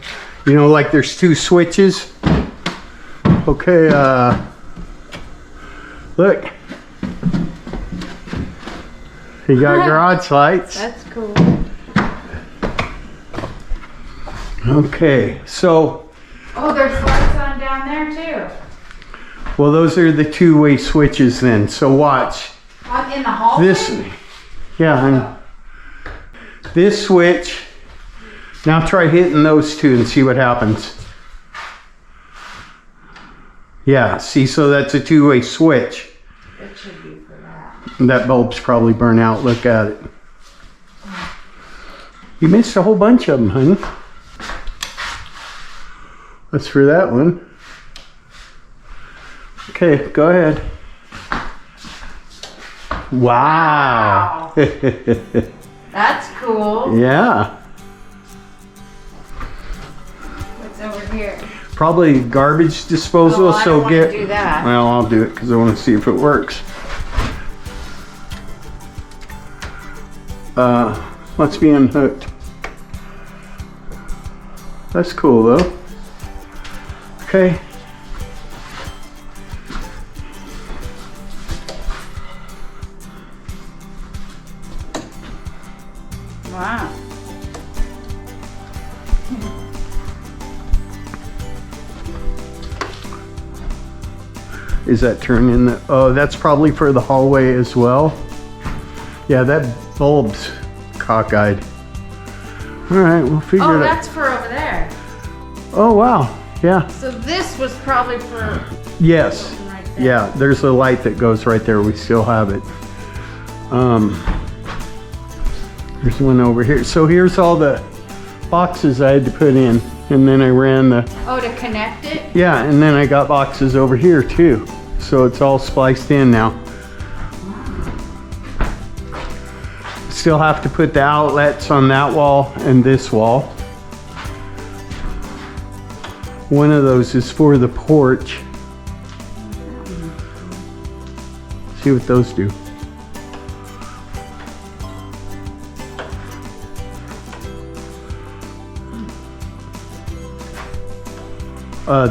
You know, like there's two switches. Okay, look. You got garage lights. That's cool. Okay, so. Oh, there's lights on down there too. Well, those are the two-way switches then, so watch. In the hallway? This, yeah, honey. This switch. Now try hitting those two and see what happens. Yeah, see, so that's a two-way switch. It should be for that. That bulb's probably burnt out. Look at it. You missed a whole bunch of them, honey. That's for that one. Okay, go ahead. Wow. That's cool. cool. Yeah. What's over here? Probably garbage disposal. Oh, I so don't wanna get. do that. Well, I'll do it because I want to see if it works. Let's be unhooked. That's cool though. Okay. Wow. Is that turning the, oh, that's probably for the hallway as well. Yeah, that bulb's cockeyed. All right, we'll figure Oh, it out. that's for over there. Oh, wow. Yeah. So this was probably for Yes. something right there. Yeah, there's a light that goes right there. We still have it. There's one over here. So here's all the boxes I had to put in. And then I ran the, Oh, to connect it? yeah, and then I got boxes over here too. So it's all spliced in now. Still have to put the outlets on that wall and this wall. One of those is for the porch. See what those do.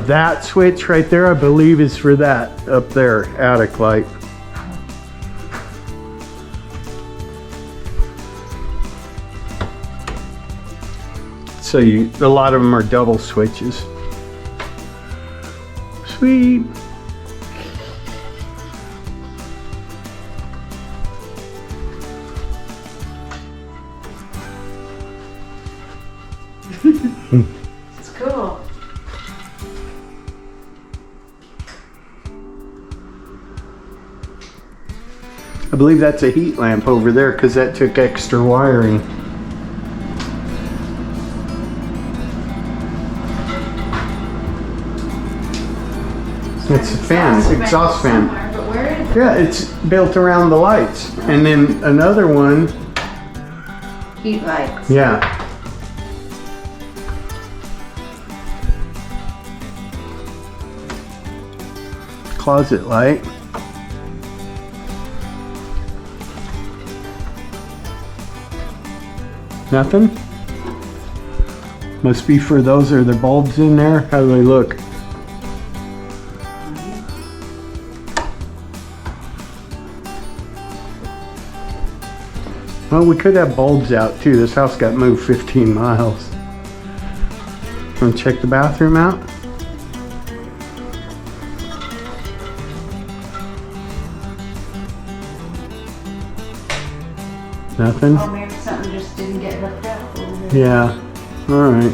That switch right there, I believe, is for that up there, attic light. So a lot of them are double switches. Sweet. It's cool. I believe that's a heat lamp over there because that took extra wiring. It's a fan, it's exhaust fan. Somewhere, but where is it? Yeah, it's built around the lights. And then another one, Heat lights. yeah. Closet light. Nothing? Must be for those, are there bulbs in there? How do they look? Well, we could have bulbs out too. This house got moved 15 miles. Want to check the bathroom out? Nothing? Oh, maybe something just didn't get hooked up over there. Yeah. All right.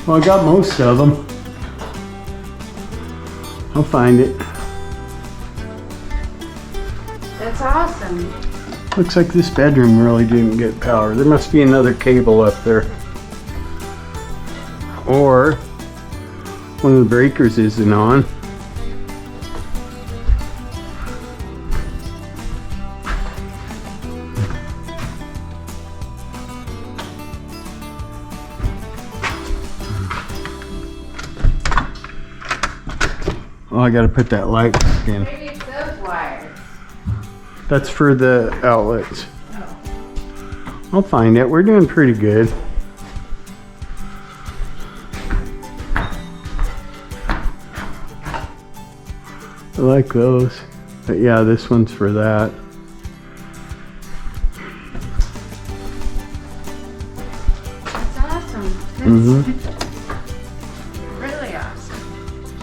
Well, I got most of them. I'll find it. That's awesome. Looks like this bedroom really didn't get power. There must be another cable up there. Or one of the breakers isn't on. Oh, I gotta put that light back in. Maybe it's those wires. That's for the outlets. I'll find it. We're doing pretty good. I like those. But yeah, this one's for that. That's awesome. That's really awesome.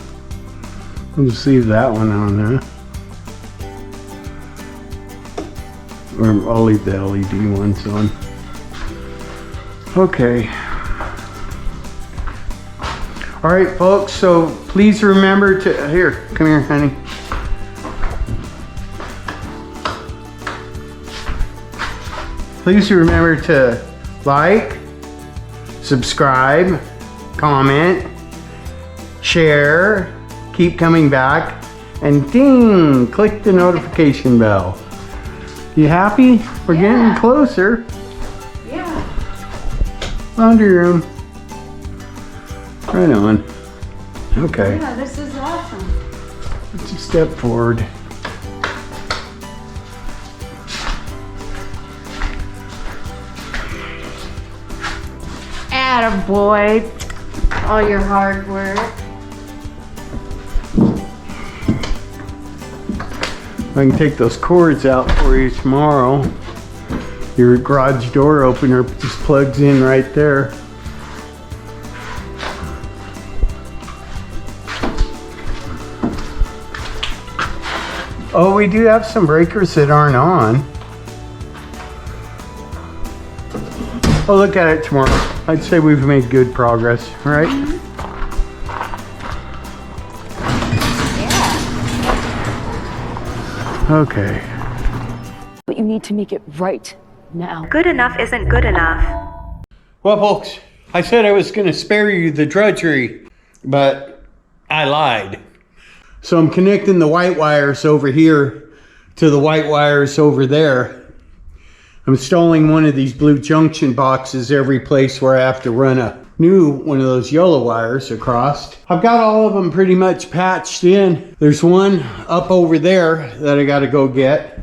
We'll just leave that one on there. Or I'll leave the LED ones on. Okay. All right, folks, so please remember to, here, come here, honey. Please remember to like, subscribe, comment, share, keep coming back, and ding, click the notification bell. You happy? We're getting closer. Yeah. Laundry room. Right on. Okay. Yeah, this is awesome. Let's just step forward. Attaboy. All your hard work. I can take those cords out for you tomorrow. Your garage door opener just plugs in right there. Oh, we do have some breakers that aren't on. I'll look at it tomorrow. I'd say we've made good progress, right? Okay. But you need to make it right now. Good enough isn't good enough. Well, folks, I said I was going to spare you the drudgery, but I lied. So I'm connecting the white wires over here to the white wires over there. I'm installing one of these blue junction boxes every place where I have to run a new one of those yellow wires across. I've got all of them pretty much patched in. There's one up over there that I got to go get.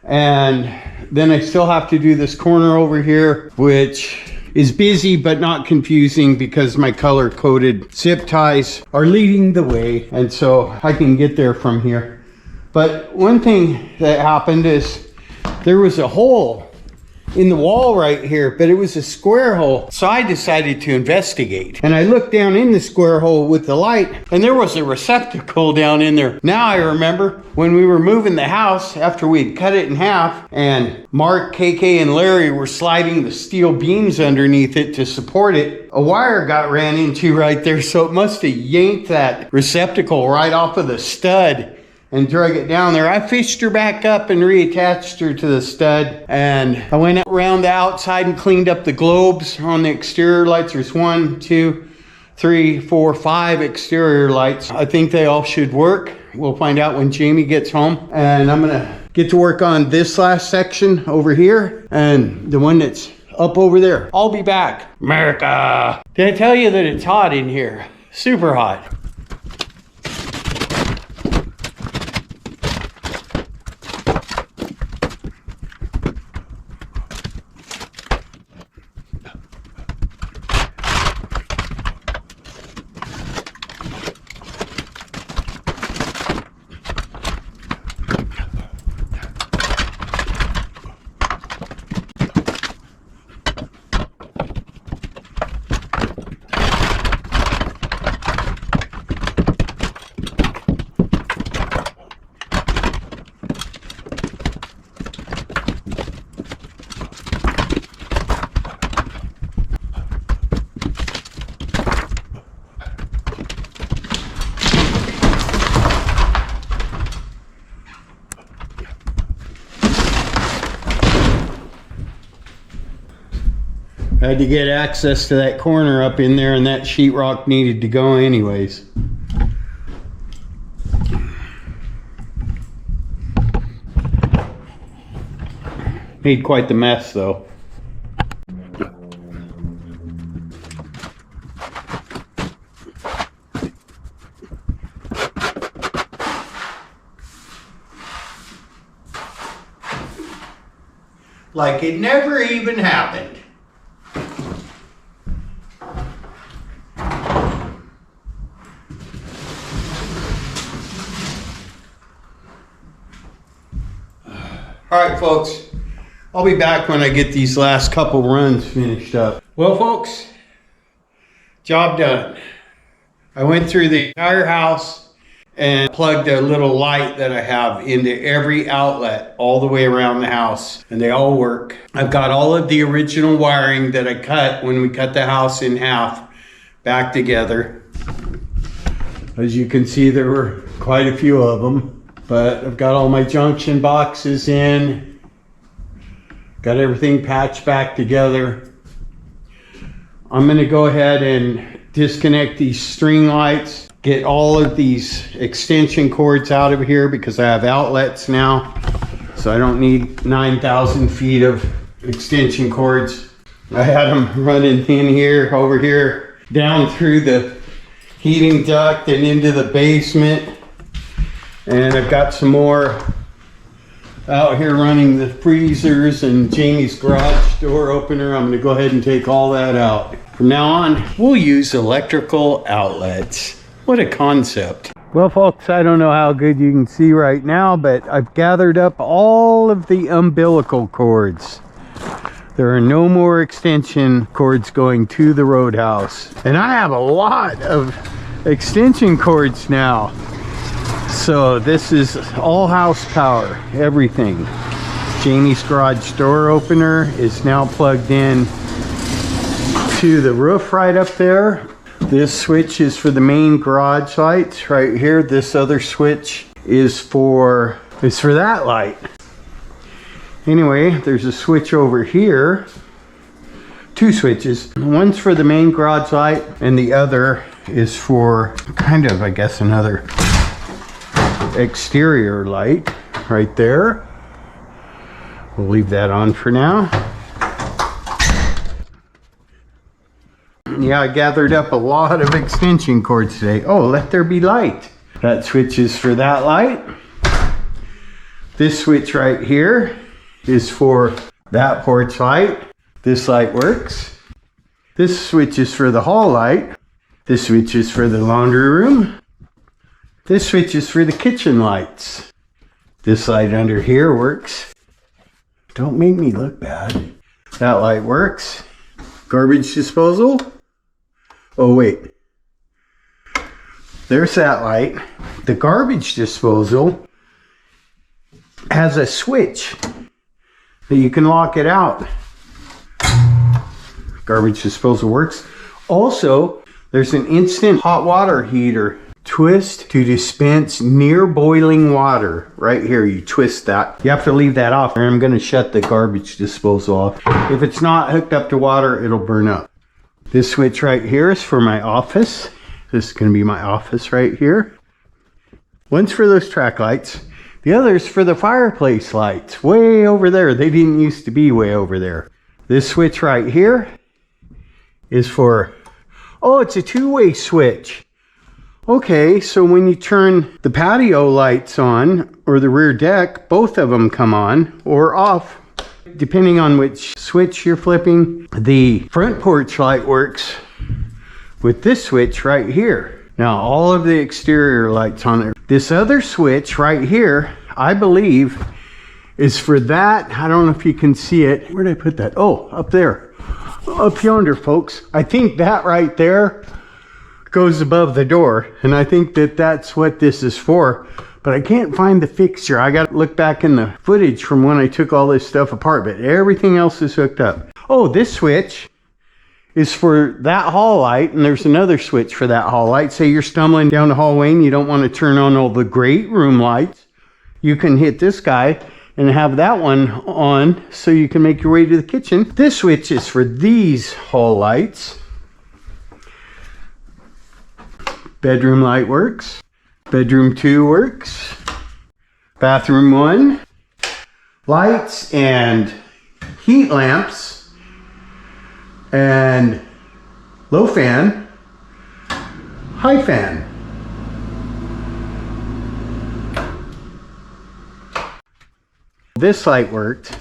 And then I still have to do this corner over here, which is busy but not confusing because my color coded zip ties are leading the way. And so I can get there from here. But one thing that happened is there was a hole in the wall right here, but it was a square hole. So I decided to investigate. And I looked down in the square hole with the light, and there was a receptacle down in there. Now I remember when we were moving the house after we'd cut it in half, and Mark, KK, and Larry were sliding the steel beams underneath it to support it, a wire got ran into right there, so it must have yanked that receptacle right off of the stud and drug it down there. I fished her back up and reattached her to the stud, and I went around the outside and cleaned up the globes on the exterior lights. There's 1, 2, 3, 4, 5 exterior lights. I think they all should work. We'll find out when Jamie gets home. And I'm gonna get to work on this last section over here and the one that's up over there. I'll be back. America! Did I tell you that it's hot in here? Super hot. I had to get access to that corner up in there, and that sheetrock needed to go anyways. Made quite the mess though. Like it never even happened. All right, folks, I'll be back when I get these last couple runs finished up. Well, folks, job done. I went through the entire house and plugged a little light that I have into every outlet all the way around the house, and they all work. I've got all of the original wiring that I cut when we cut the house in half back together. As you can see, there were quite a few of them. But I've got all my junction boxes in, got everything patched back together. I'm gonna go ahead and disconnect these string lights, get all of these extension cords out of here because I have outlets now. So I don't need 9,000 feet of extension cords. I had them running in here, over here, down through the heating duct and into the basement. And I've got some more out here running the freezers and Jamie's garage door opener. I'm gonna go ahead and take all that out. From now on, we'll use electrical outlets. What a concept. Well, folks, I don't know how good you can see right now, but I've gathered up all of the umbilical cords. There are no more extension cords going to the RoadHouse. And I have a lot of extension cords now. So this is all house power, everything. Jamie's garage door opener is now plugged in to the roof right up there. This switch is for the main garage lights right here. This other switch is for that light. Anyway, there's a switch over here. Two switches. One's for the main garage light and the other is for kind of, I guess, another exterior light right there. We'll leave that on for now. Yeah, I gathered up a lot of extension cords today. Oh, let there be light. That switch is for that light. This switch right here is for that porch light. This light works. This switch is for the hall light. This switch is for the laundry room. This switch is for the kitchen lights. This light under here works. Don't make me look bad. That light works. Garbage disposal. Oh wait. There's that light. The garbage disposal has a switch that you can lock it out. Garbage disposal works. Also, there's an instant hot water heater. Twist to dispense near boiling water. Right here, you twist that. You have to leave that off. I'm going to shut the garbage disposal off. If it's not hooked up to water, it'll burn up. This switch right here is for my office. This is going to be my office right here. One's for those track lights. The other's for the fireplace lights. Way over there. They didn't used to be way over there. This switch right here is for... Oh, it's a two-way switch. Okay, so when you turn the patio lights on, or the rear deck, both of them come on or off, depending on which switch you're flipping. The front porch light works with this switch right here. Now, all of the exterior lights on there. This other switch right here, I believe, is for that. I don't know if you can see it. Where did I put that? Oh, up there. Up yonder, folks. I think that right there goes above the door, and I think that that's what this is for, but I can't find the fixture. I got to look back in the footage from when I took all this stuff apart, but everything else is hooked up. Oh, this switch is for that hall light, and there's another switch for that hall light. Say you're stumbling down the hallway and you don't want to turn on all the great room lights, you can hit this guy and have that one on so you can make your way to the kitchen. This switch is for these hall lights. Bedroom light works. Bedroom 2 works. Bathroom 1. Lights and heat lamps and low fan, high fan. This light worked.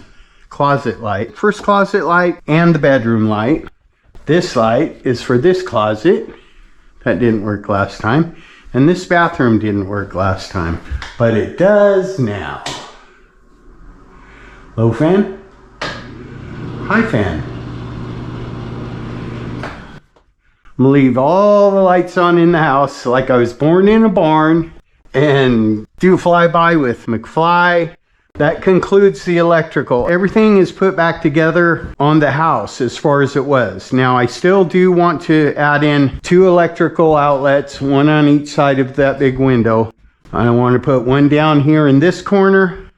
Closet light. First closet light and the bedroom light. This light is for this closet. That didn't work last time. And this bathroom didn't work last time. But it does now. Low fan. High fan. I'm gonna leave all the lights on in the house like I was born in a barn. And do a flyby with McFly. That concludes the electrical. Everything is put back together on the house as far as it was. Now, I still do want to add in 2 electrical outlets, one on each side of that big window. I want to put one down here in this corner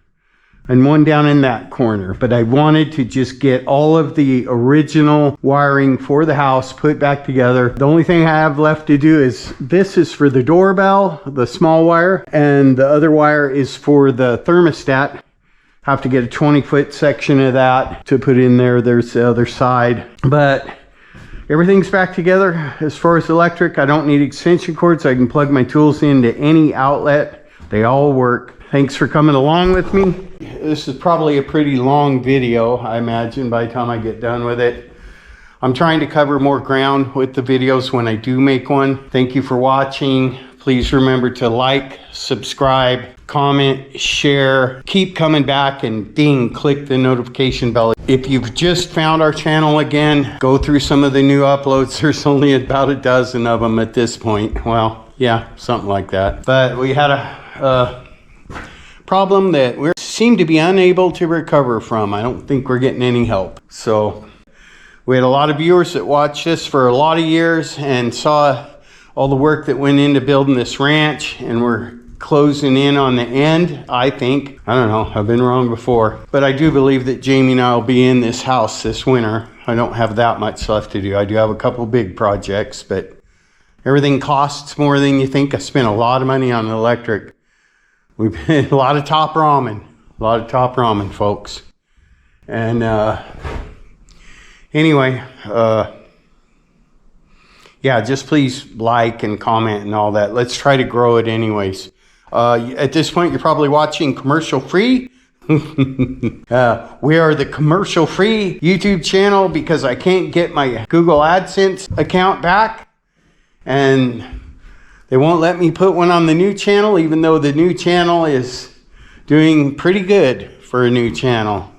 and one down in that corner. But I wanted to just get all of the original wiring for the house put back together. The only thing I have left to do is, this is for the doorbell, the small wire, and the other wire is for the thermostat Have to get a 20-foot section of that to put in there. There's the other side, but everything's back together. As far as electric, I don't need extension cords. I can plug my tools into any outlet. They all work. Thanks for coming along with me. This is probably a pretty long video, I imagine, by the time I get done with it. I'm trying to cover more ground with the videos when I do make one. Thank you for watching. Please remember to like, subscribe, comment, share, keep coming back, and ding, click the notification bell. If you've just found our channel again, go through some of the new uploads. There's only about a dozen of them at this point. Well, yeah, something like that. But we had a problem that we seem to be unable to recover from. I don't think we're getting any help. So we had a lot of viewers that watched this for a lot of years and saw all the work that went into building this ranch, and we're closing in on the end, I think. I don't know, I've been wrong before, but I do believe that Jamie and I will be in this house this winter. I don't have that much left to do. I do have a couple big projects, but everything costs more than you think. I spent a lot of money on electric. We've been a lot of top ramen, folks. And anyway, yeah, just please like and comment and all that. Let's try to grow it anyways. At this point, you're probably watching commercial free. We are the commercial free YouTube channel because I can't get my Google AdSense account back. And they won't let me put one on the new channel, even though the new channel is doing pretty good for a new channel.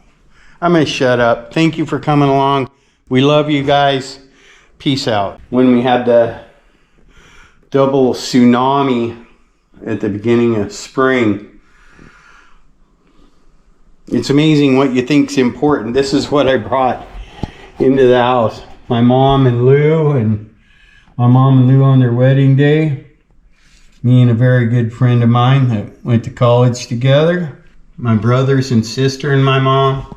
I'm going to shut up. Thank you for coming along. We love you guys. Peace out. When we had the double tsunami at the beginning of spring, it's amazing what you think's important. This is what I brought into the house. My mom and Lou on their wedding day. Me and a very good friend of mine that went to college together. My brothers and sister and my mom.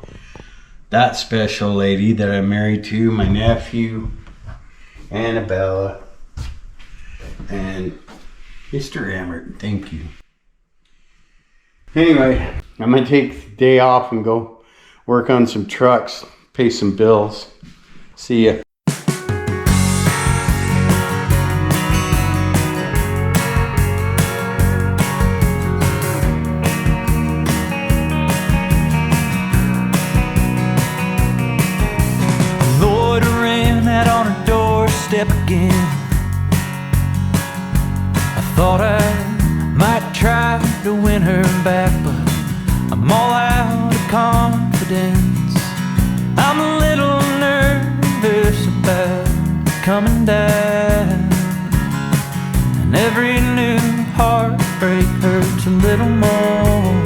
That special lady that I'm married to, my nephew, Annabella, and Mr. Emmert. Thank you. Anyway, I'm going to take the day off and go work on some trucks, pay some bills. See ya. Again, I thought I might try to win her back, but I'm all out of confidence. I'm a little nervous about coming down, and every new heartbreak hurts a little more.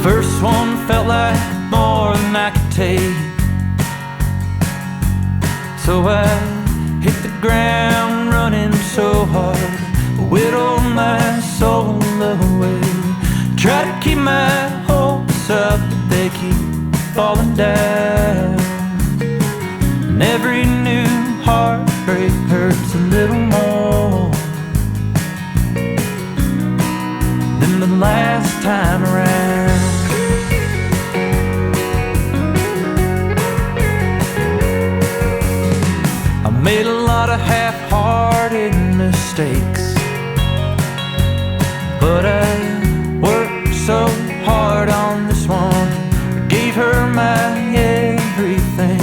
First one felt like more than I could take, so I hit the ground running so hard, whittled my soul away. Try to keep my hopes up, but they keep falling down, and every new heartbreak hurts a little more than the last time around. Made a lot of half-hearted mistakes, but I worked so hard on this one. I gave her my everything.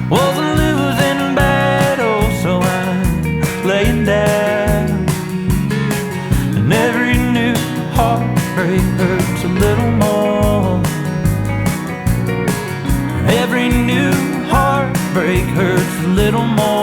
Was a losing battle, so I'm laying down, and every new heartbreak hurts a little more. Every new heartbreak hurts a little more